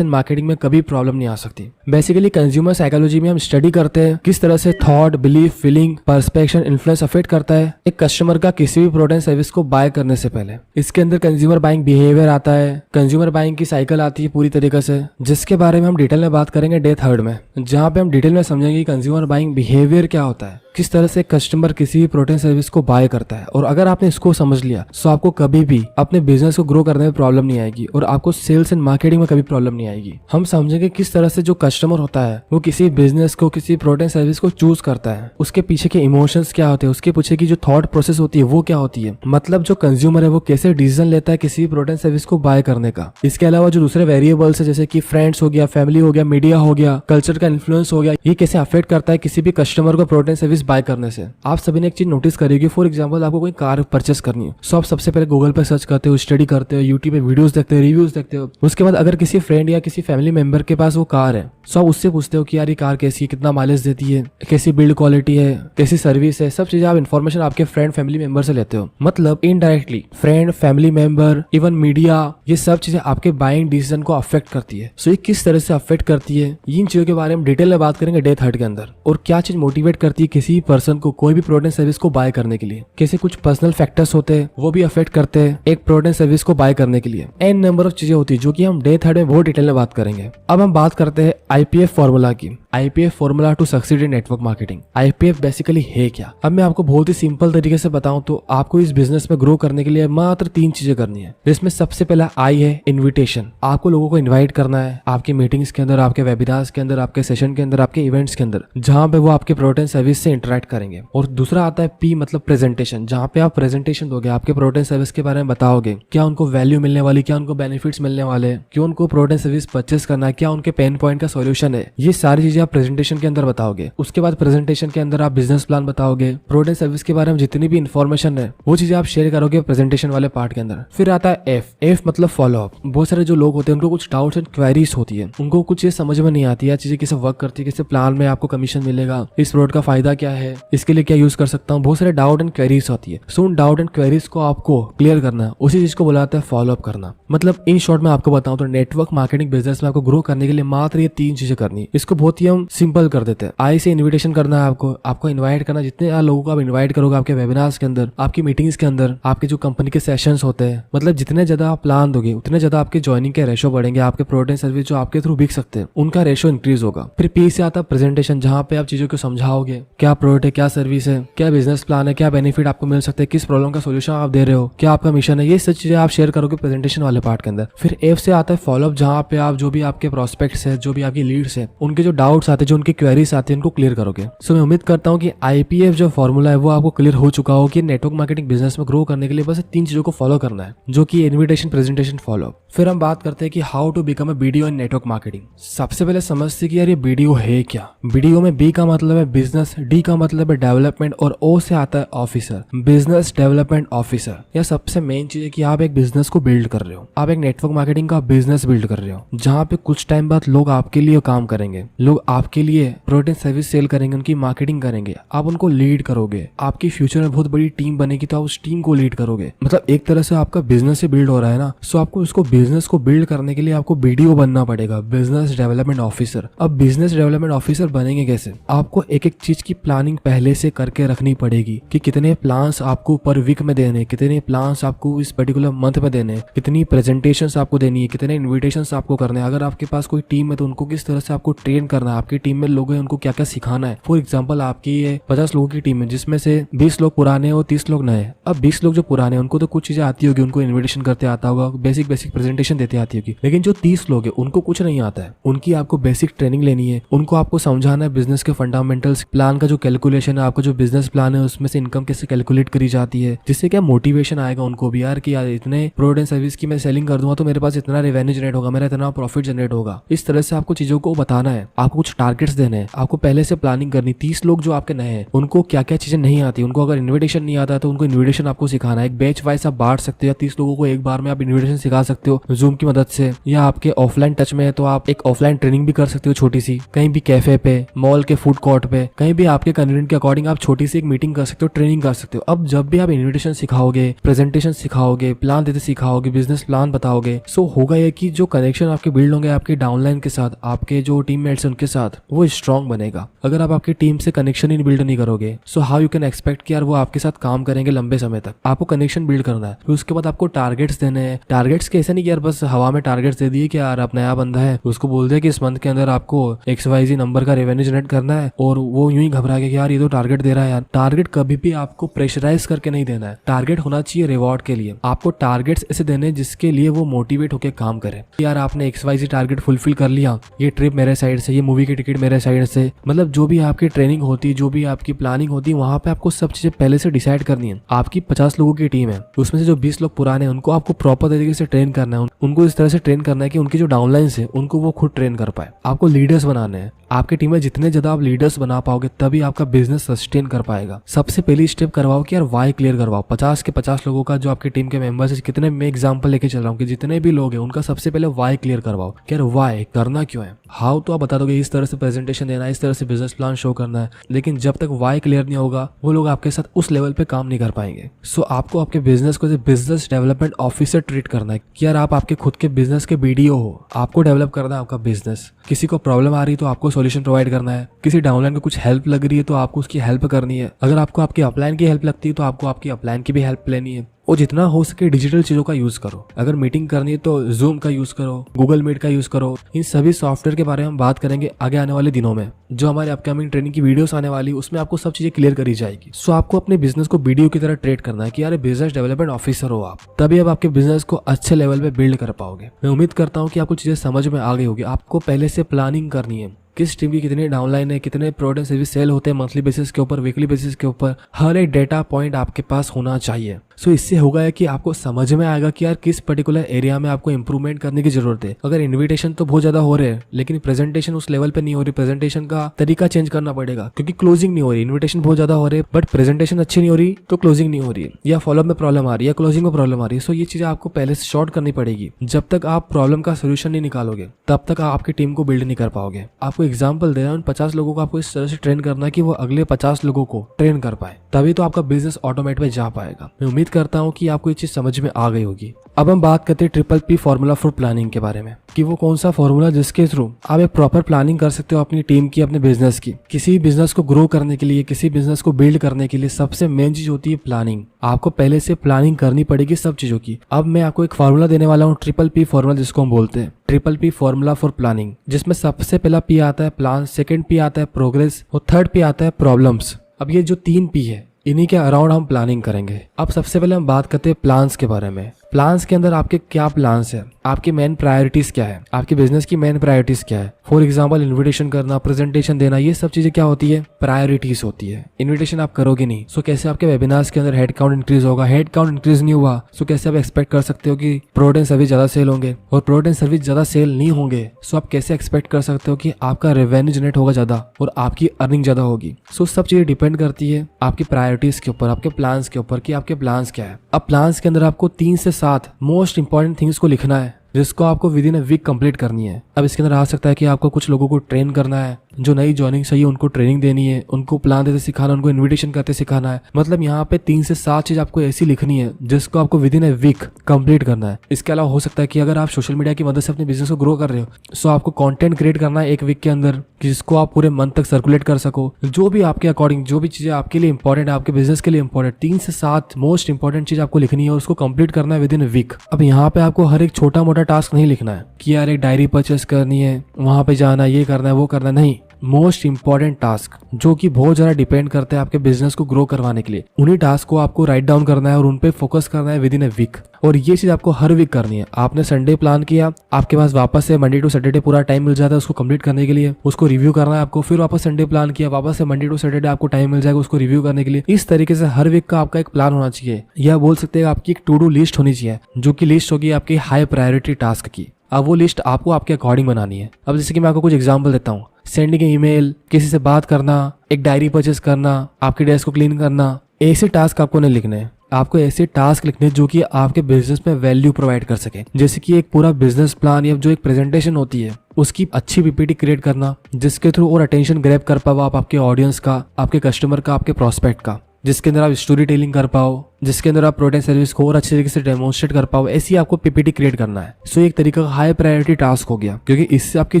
एंड मार्केटिंग में कभी प्रॉब्लम नहीं आ सकती। बेसिकली कंज्यूमर साइकोलॉजी में हम स्टडी करते हैं किस तरह से thought, belief, feeling, perception, influence affect करता है एक कस्टमर का किसी भी प्रोडक्ट एंड सर्विस को बाय करने से पहले। इसके अंदर कंज्यूमर बाइंग बिहेवियर आता है, कंज्यूमर बाइंग की साइकिल आती है पूरी तरीके से, जिसके बारे में हम डिटेल में बात करेंगे डे 3 में, जहाँ पे हम डिटेल में समझेंगे कि कंज्यूमर बाइंग बिहेवियर क्या होता है, किस तरह से कस्टमर किसी भी प्रोडक्ट सर्विस को बाय करता है। और अगर आपने इसको समझ लिया तो आपको कभी भी अपने बिजनेस को ग्रो करने में प्रॉब्लम नहीं आएगी और आपको सेल्स एंड मार्केटिंग में कभी प्रॉब्लम नहीं आएगी। हम समझेंगे किस तरह से जो कस्टमर होता है वो किसी बिजनेस को, किसी प्रोडक्ट सर्विस को चूज करता है, उसके पीछे के इमोशंस क्या होते हैं, उसके पीछे की जो थॉट प्रोसेस होती है वो क्या होती है। मतलब जो कंज्यूमर है वो कैसे डिसीजन लेता है किसी भी प्रोडक्ट सर्विस को बाय करने का। इसके अलावा जो दूसरे वेरिएबल्स है जैसे कि फ्रेंड्स हो गया, फैमिली हो गया, मीडिया हो गया, कल्चर का इन्फ्लुएंस हो गया, ये कैसे अफेक्ट करता है किसी भी कस्टमर को प्रोडक्ट सर्विस बाय करने से। आप सभी ने एक चीज नोटिस करी होगी, फॉर एग्जांपल आपको कोई कार परचेस करनी है, सो आप सबसे पहले गूगल पे सर्च करते हो, स्टडी करते हो, यूट्यूब पे वीडियोस देखते हो, रिव्यूज देखते हो। उसके बाद अगर किसी फ्रेंड या किसी फैमिली मेंबर के पास वो कार है, सो आप उससे पूछते हो कि यार ये कार कैसी है, कितना माइलेज देती है, कैसी बिल्ड क्वालिटी है, कैसी सर्विस है। सब चीजें आप इन्फॉर्मेशन आपके फ्रेंड फैमिली मेंबर से लेते हो। मतलब indirectly friend, family member, even media, ये सब चीजें आपके बाइंग डिसीजन को अफेक्ट करती है। सो ये किस तरह से अफेक्ट करती है, इन चीजों के बारे में डिटेल में बात करेंगे डे 3 के अंदर। और क्या चीज मोटिवेट करती है किसी पर्सन को कोई भी प्रोडक्ट सर्विस को बाय करने के लिए, कैसे कुछ पर्सनल फैक्टर्स होते हैं वो भी अफेक्ट करते हैं एक प्रोडक्ट सर्विस को बाय करने के लिए। एन नंबर ऑफ चीजें होती है जो कि हम डे 3 में बहुत डिटेल में बात करेंगे। अब हम बात करते हैं आईपीएफ फॉर्मूला की। IPF formula to succeed in network marketing. IPF basically है क्या? अब मैं आपको बहुत ही सिंपल तरीके से बताऊं तो आपको इस बिजनेस में ग्रो करने के लिए मात्र 3 चीजें करनी है, जिसमें सबसे पहला आई है इन्विटेशन। आपको लोगों को इन्वाइट करना है आपके मीटिंग्स के अंदर, आपके वेबिनार्स के अंदर, आपके सेशन के अंदर, आपके इवेंट्स के अंदर, जहां पे वो आपके प्रोडक्ट सर्विस से इंटरेक्ट करेंगे। और दूसरा आता है पी मतलब प्रेजेंटेशन, जहां पे आप प्रेजेंटेशन दोगे, आपके प्रोडक्ट सर्विस के बारे में बताओगे, क्या उनको वैल्यू मिलने वाली, क्या उनको बेनिफिट्स मिलने वाले, क्यों उनको प्रोडक्ट सर्विस परचेस करना है, क्या उनके पेन पॉइंट का सॉल्यूशन है। ये सारी चीजें आप प्रेजेंटेशन के अंदर बताओगे। उसके बाद प्रेजेंटेशन के अंदर आप बिजनेस प्लान बताओगे, प्रोडक्ट सर्विस के बारे में जितनी भी इंफॉर्मेशन है वो चीजें आप शेयर करोगे प्रेजेंटेशन वाले पार्ट के अंदर। फिर आता है एफ। एफ मतलब फॉलो अप। बहुत सारे जो लोग होते हैं उनको कुछ डाउट्स एंड क्वेरीज होती है, उनको कुछ ये समझ में नहीं आती है चीजें कैसे वर्क करती है, कैसे प्लान में आपको कमीशन मिलेगा, इस प्रोडक्ट का फायदा क्या है, इसके लिए क्या यूज कर सकता हूँ, बहुत सारे डाउट एंड क्वेरीज होती है। सो उन डाउट एंड क्वेरीज को आपको क्लियर करना है, उसी चीज को बुलाते हैं फॉलो अप करना। मतलब इन शॉर्ट में आपको बताऊं तो नेटवर्क मार्केटिंग बिजनेस में आपको ग्रो करने के लिए मात्र ये 3 चीजें करनी है। इसको बहुत ही हम सिंपल कर देते हैं। आई से इन्विटेशन करना है आपको इन्वाइट करना, जितने लोगों को आप इन्वाइट करोगे आपके वेबिनार्स के अंदर, आपकी मीटिंग्स के अंदर, आपके जो कंपनी के सेशंस होते हैं, मतलब जितने ज्यादा आप प्लान दोगे उतने ज्यादा आपके ज्वाइनिंग के रेशो बढ़ेंगे, आपके प्रोडक्ट सर्विस जो आपके थ्रू बिक सकते हैं उनका रेशो इंक्रीज होगा। फिर पी से आता है प्रेजेंटेशन, जहाँ पे आप चीजों को समझाओगे, क्या प्रोडक्ट है, क्या सर्विस है, क्या बिजनेस प्लान है, क्या बेनिफिट आपको मिल सकते हैं, किस प्रॉब्लम का सोल्यूशन आप दे रहे हो, क्या आपका मिशन है, ये सब चीजें आप शेयर करोगे प्रेजेंटेशन वाले पार्ट के अंदर। फिर एफ से आता है फॉलोअप, जहाँ पे आप जो भी आपके प्रोस्पेक्ट्स है, जो भी आपकी लीड्स है, उनके जो डाउट्स आते हैं, जो उनकी क्वेरीज आती है, उनको क्लियर करोगे। सो मैं उम्मीद करता हूँ कि आईपीएफ जो फॉर्मूला है वो आपको क्लियर हो चुका हो कि नेटवर्क मार्केटिंग बिजनेस में ग्रो करने के लिए बस 3 चीजों को फॉलो करना है, जो कि इन्विटेशन, प्रेजेंटेशन, फॉलोअप। फिर हम बात करते हैं कि how to become a BDO in network marketing. सबसे पहले समझते कि यार ये बीडीओ है क्या। बीडीओ में बी का मतलब है बिजनेस, डी का मतलब है डेवलपमेंट और ओ से आता है ऑफिसर, बिजनेस डेवलपमेंट ऑफिसर। यह सबसे मेन चीज है कि आप एक बिजनेस को बिल्ड कर रहे हो, आप एक नेटवर्क मार्केटिंग का बिजनेस बिल्ड कर रहे हो, जहाँ पे कुछ टाइम बाद लोग आपके लिए काम करेंगे, लोग आपके लिए प्रोडक्ट एंड सर्विस सेल करेंगे, उनकी मार्केटिंग करेंगे, आप उनको लीड करोगे, आपकी फ्यूचर में बहुत बड़ी टीम बनेगी तो आप उस टीम को लीड करोगे। मतलब एक तरह से आपका बिजनेस से बिल्ड हो रहा है ना, सो आपको उसको बिजनेस को बिल्ड करने के लिए आपको बीडीओ बनना पड़ेगा, बिजनेस डेवलपमेंट ऑफिसर। अब बिजनेस डेवलपमेंट ऑफिसर बनेंगे कैसे? आपको एक एक चीज की प्लानिंग पहले से करके रखनी पड़ेगी कि कितने प्लान्स आपको पर वीक में देने, कितने प्लान्स आपको इस पर्टिकुलर मंथ में देने, कितनी प्रेजेंटेशंस आपको देनी है, कितने इन्विटेशंस आपको करने हैं। अगर आपके पास कोई टीम है तो उनको किस तरह से आपको ट्रेन करना है, आपकी टीम में लोग हैं उनको क्या क्या सिखाना है। फॉर एग्जाम्पल आपकी ये 50 लोगों की टीम है जिसमें से 20 लोग पुराने और 30 लोग नए। अब 20 लोग जो पुराने हैं उनको तो कुछ चीजें आती होगी, उनको इन्विटेशन करते आता होगा, बेसिक प्रेजेंटेशन देते आती होगी, लेकिन जो 30 लोग हैं उनको कुछ नहीं आता है। उनकी आपको बेसिक ट्रेनिंग लेनी है, उनको आपको समझाना है बिजनेस के फंडामेंटल्स, प्लान का जो कैलकुलेशन है, आपका जो बिजनेस प्लान है उसमें से इनकम कैसे कैलकुलेट करी जाती है, जिससे क्या मोटिवेशन आएगा उनको भी यार कि यार इतने प्रोडक्ट एंड सर्विस की मैं सेलिंग कर दूंगा तो मेरे पास इतना रेवेन्यू जनरेट होगा, मेरा इतना प्रॉफिट जनरेट होगा। इस तरह से आपको चीजों को बताना है, आपको कुछ टारगेट्स देने हैं, आपको पहले से प्लानिंग करनी। 30 लोग जो आपके नए हैं उनको क्या क्या चीजें नहीं आती, उनको अगर इन्विटेशन नहीं आता तो उनको इन्विटेशन आपको सिखाना है। एक बैच वाइज आप बांट सकते हो या 30 लोगों को एक बार में आप इन्विटेशन सिखा सकते हो जूम की मदद से, या आपके ऑफलाइन टच में है तो आप एक ऑफलाइन ट्रेनिंग भी कर सकते हो छोटी सी, कहीं भी कैफे पे, मॉल के फूड कोर्ट पे, कहीं भी आपके कन्वीनियंट के अकॉर्डिंग आप छोटी सी एक मीटिंग कर सकते हो, ट्रेनिंग कर सकते हो। अब जब भी आप इन्विटेशन सिखाओगे, प्रेजेंटेशन सिखाओगे, प्लान देते सिखाओगे, बिजनेस प्लान बताओगे, सो होगा ये कि जो कनेक्शन आपके बिल्ड होंगे आपके डाउनलाइन के साथ, आपके जो टीममेट्स हैं उनके साथ, वो स्ट्रांग बनेगा। अगर आप आपकी टीम से कनेक्शन ही बिल्ड नहीं करोगे so how you can expect कि यार वो आपके साथ काम करेंगे लंबे समय तक। आपको कनेक्शन बिल्ड करना है, फिर उसके बाद आपको टारगेट्स देने हैं। टारगेट्स कैसे नहीं कि यार बस हवा में टारगेट्स दे दिए कि यार आप नया बंदा है उसको बोल दिया कि इस मंथ के अंदर आपको XYZ नंबर का रेवेन्यू जनरेट करना है और वो यूं ही घबरा गया कि यार ये तो टारगेट दे रहा है। यार टारगेट कभी भी आपको प्रेशराइज करके नहीं देना है, टारगेट होना चाहिए रिवॉर्ड के लिए। आपको टारगेट्स ऐसे देने जिसके लिए वो मोटिवेट होकर काम करे। यार आपने XYZ टारगेट फुलफिल कर लिया, ये ट्रिप मेरे साइड से, ये मूवी की टिकट मेरे साइड से, मतलब जो भी आपकी ट्रेनिंग होती है, जो भी आपकी प्लानिंग होती है, वहां पे आपको सब चीजें पहले से डिसाइड करनी है। आपकी 50 लोगों की टीम है, उसमें से जो 20 लोग पुराने हैं उनको आपको प्रॉपर तरीके से ट्रेन करना है, उनको इस तरह से ट्रेन करना है कि उनकी जो डाउनलाइंस है उनको वो खुद ट्रेन कर पाए। आपको लीडर्स बनाने हैं। आपकी टीम में जितने ज्यादा आप लीडर्स बना पाओगे तभी आपका बिजनेस सस्टेन कर पाएगा। सबसे पहली स्टेप करवाओ कि यार वाई क्लियर करवाओ। 50 के 50 लोगों का जो आपकी टीम के मेंबर्स है, कितने मैं एग्जांपल लेके चल रहा हूँ कि जितने भी लोग हैं उनका सबसे पहले वाई क्लियर करवाओ कि यार वाई करना क्यों है। हाउ तो आप बता दोगे इस तरह से प्रेजेंटेशन देना है, इस तरह से बिजनेस प्लान शो करना है, लेकिन जब तक वाई क्लियर नहीं होगा वो लोग आपके साथ उस लेवल पे काम नहीं कर पाएंगे। सो आपको आपके बिजनेस को बिजनेस डेवलपमेंट ऑफिसर ट्रीट करना है कि यार आप आपके खुद के बिजनेस के बीडीओ हो, आपको डेवलप करना है आपका बिजनेस। किसी को प्रॉब्लम आ रही है तो आपको सॉल्यूशन प्रोवाइड करना है, किसी डाउनलाइन को कुछ हेल्प लग रही है तो आपको उसकी हेल्प करनी है। अगर आपको आपकी अपलाइन की हेल्प लगती है तो आपको आपकी अपलाइन की भी हेल्प लेनी है। और जितना हो सके डिजिटल चीजों का यूज करो। अगर मीटिंग करनी है तो जूम का यूज करो, गूगल मीट का यूज करो। इन सभी सॉफ्टवेयर के बारे में हम बात करेंगे आगे आने वाले दिनों में। जो हमारे अपकमिंग ट्रेनिंग की वीडियोस आने वाली उसमें आपको सब चीजें क्लियर करी जाएगी। सो आपको अपने बिजनेस को बीडीओ की तरह ट्रेड करना है कि यार बिजनेस डेवलपमेंट ऑफिसर हो आप, तभी अब आपके बिजनेस को अच्छे लेवल पे बिल्ड कर पाओगे। मैं उम्मीद करता हूँ कि आपको चीजें समझ में आ गई होगी। आपको पहले से प्लानिंग करनी है, किस टीम की कितनी डाउनलाइन है, कितने प्रोडक्ट एंड सर्विस सेल होते हैं मंथली बेसिस के ऊपर, वीकली बेसिस के ऊपर, हर एक डेटा पॉइंट आपके पास होना चाहिए। सो इससे होगा है कि आपको समझ में आएगा कि यार किस पर्टिकुलर एरिया में आपको इंप्रूवमेंट करने की जरूरत है। अगर इन्विटेशन तो बहुत ज्यादा हो रहे हैं लेकिन प्रेजेंटेशन उस लेवल पे नहीं हो रही, प्रेजेंटेशन का तरीका चेंज करना पड़ेगा क्योंकि क्लोजिंग नहीं हो रही। इन्विटेशन बहुत ज्यादा हो रहे हैं बट प्रेजेंटेशन अच्छी नहीं हो रही तो क्लोजिंग नहीं हो रही है, या फॉलोअप में प्रॉब्लम आ रही है, क्लोजिंग में प्रॉब्लम आ रही है। सो ये चीजें आपको पहले से शॉर्ट करनी पड़ेगी। जब तक आप प्रॉब्लम का सोल्यूशन नहीं निकालोगे तब तक आप आपकी टीम को बिल्ड नहीं कर पाओगे। आपको एग्जाम्पल दे रहा हूँ, 50 लोगों को आपको इस तरह से ट्रेन करना है कि वो अगले 50 लोगों को ट्रेन कर पाए, तभी तो आपका बिजनेस ऑटोमेट में जा पाएगा। मैं उम्मीद करता हूँ कि आपको ये चीज समझ में आ गई होगी। अब हम बात करते हैं PPP फॉर्मूला फॉर प्लानिंग के बारे में कि वो कौन सा फॉर्मूला जिसके थ्रू आप एक प्रॉपर प्लानिंग कर सकते हो अपनी टीम की, अपने बिजनेस की। किसी बिजनेस को ग्रो करने के लिए, किसी बिजनेस को बिल्ड करने के लिए सबसे मेन चीज होती है प्लानिंग। आपको पहले से प्लानिंग करनी पड़ेगी सब चीजों की। अब मैं आपको एक फॉर्मूला देने वाला हूँ, PPP फॉर्मूला जिसको हम बोलते हैं, PPP फॉर्मूला फॉर प्लानिंग, जिसमें सबसे पहला P आता है प्लान, सेकंड P आता है प्रोग्रेस और थर्ड P आता है प्रॉब्लम्स। अब ये जो 3 P है इन्हीं के अराउंड हम प्लानिंग करेंगे। अब सबसे पहले हम बात करते हैं प्लान्स के बारे में। प्लान्स के अंदर आपके क्या प्लान्स है, आपकी मेन प्रायोरिटीज क्या है, आपके बिजनेस की मेन प्रायोरिटीज क्या है। फॉर एग्जांपल इन्विटेशन करना, प्रेजेंटेशन देना, ये सब चीजें क्या होती है, प्रायोरिटीज होती है। इन्विटेशन आप करोगे नहीं सो कैसे आपके वेबिनार्स के अंदर हेड काउंट इंक्रीज होगा, हेड काउंट इंक्रीज नहीं हुआ सो कैसे आप एक्सपेक्ट कर सकते हो कि प्रोडक्ट एंड सर्विस ज्यादा सेल होंगे, और प्रोडक्ट एंड सर्विस ज्यादा सेल नहीं होंगे सो आप कैसे एक्सपेक्ट कर सकते हो कि आपका रेवेन्यू जनरेट होगा ज्यादा और आपकी अर्निंग ज्यादा होगी। सो सब चीजें डिपेंड करती है आपकी प्रायोरिटीज के ऊपर, आपके प्लान्स के ऊपर कि आपके प्लान्स क्या है। अब प्लान्स के अंदर आपको 3 से 7 मोस्ट इंपॉर्टेंट थिंग्स को लिखना है जिसको आपको within a week complete करनी है। अब इसके अंदर आ सकता है कि आपको कुछ लोगों को ट्रेन करना है, जो नई ज्वाइनिंग चाहिए उनको ट्रेनिंग देनी है, उनको प्लान देते सिखाना, उनको इन्विटेशन करते सिखाना है। मतलब यहाँ पे 3 से 7 चीज आपको ऐसी लिखनी है जिसको आपको within a week complete करना है। इसके अलावा हो सकता है कि अगर आप सोशल मीडिया की मदद से अपने बिजनेस को ग्रो कर रहे हो तो आपको कंटेंट क्रिएट करना है 1 वीक के अंदर, जिसको आप पूरे मंथ तक सर्कुलेट कर सको। जो भी आपके अकॉर्डिंग जो भी चीजें आपके लिए इंपॉर्टेंट है, आपके बिजनेस के लिए इंपॉर्टेंट, 3 से 7 मोस्ट इंपॉर्टेंट चीज आपको लिखनी है और उसको कंप्लीट करना है विद इन ए वीक। अब यहाँ पे आपको हर एक छोटा मोटा टास्क नहीं लिखना है कि यार एक डायरी परचेस करनी है, वहां पे जाना, ये करना है, वो करना है, नहीं। मोस्ट इंपॉर्टेंट टास्क जो कि बहुत ज्यादा डिपेंड करते हैं आपके बिजनेस को ग्रो करवाने के लिए, उन्हीं टास्क को आपको राइट डाउन करना है और उन पे फोकस करना है विद इन ए वीक। और ये चीज आपको हर वीक करनी है। आपने संडे प्लान किया, आपके पास वापस से मंडे टू सैटरडे पूरा टाइम मिल जाता है उसको कंप्लीट करने के लिए, उसको रिव्यू करना है आपको। फिर वापस संडे प्लान किया, वापस से मंडे टू सैटरडे आपको टाइम मिल जाएगा उसको रिव्यू करने के लिए। इस तरीके से हर वीक का आपका एक प्लान होना चाहिए, या बोल सकते हैं आपकी एक टू डू लिस्ट होनी चाहिए, जो की लिस्ट होगी आपकी हाई प्रायोरिटी टास्क की। अब वो लिस्ट आपको आपके अकॉर्डिंग बनानी है। अब जैसे कि मैं आपको कुछ एग्जांपल देता हूँ, सेंडिंग ईमेल, किसी से बात करना, एक डायरी परचेस करना, आपके डेस्क को क्लीन करना, ऐसे टास्क आपको नहीं लिखने हैं। आपको ऐसे टास्क लिखने जो कि आपके बिजनेस में वैल्यू प्रोवाइड कर सके, जैसे कि एक पूरा बिजनेस प्लान या जो एक प्रेजेंटेशन होती है उसकी अच्छी पीपीटी क्रिएट करना, जिसके थ्रू और अटेंशन ग्रैब कर पाओ आप आपके ऑडियंस का, आपके कस्टमर का, आपके प्रोस्पेक्ट का, जिसके अंदर आप स्टोरी टेलिंग कर पाओ, जिसके अंदर आप प्रोडक्ट सर्विस को और अच्छे तरीके से डेमोन्स्ट्रेट कर पाओ। ऐसी आपको पीपीटी क्रिएट करना है। सो एक तरीका का हाई प्रायोरिटी टास्क हो गया, क्योंकि इससे आपकी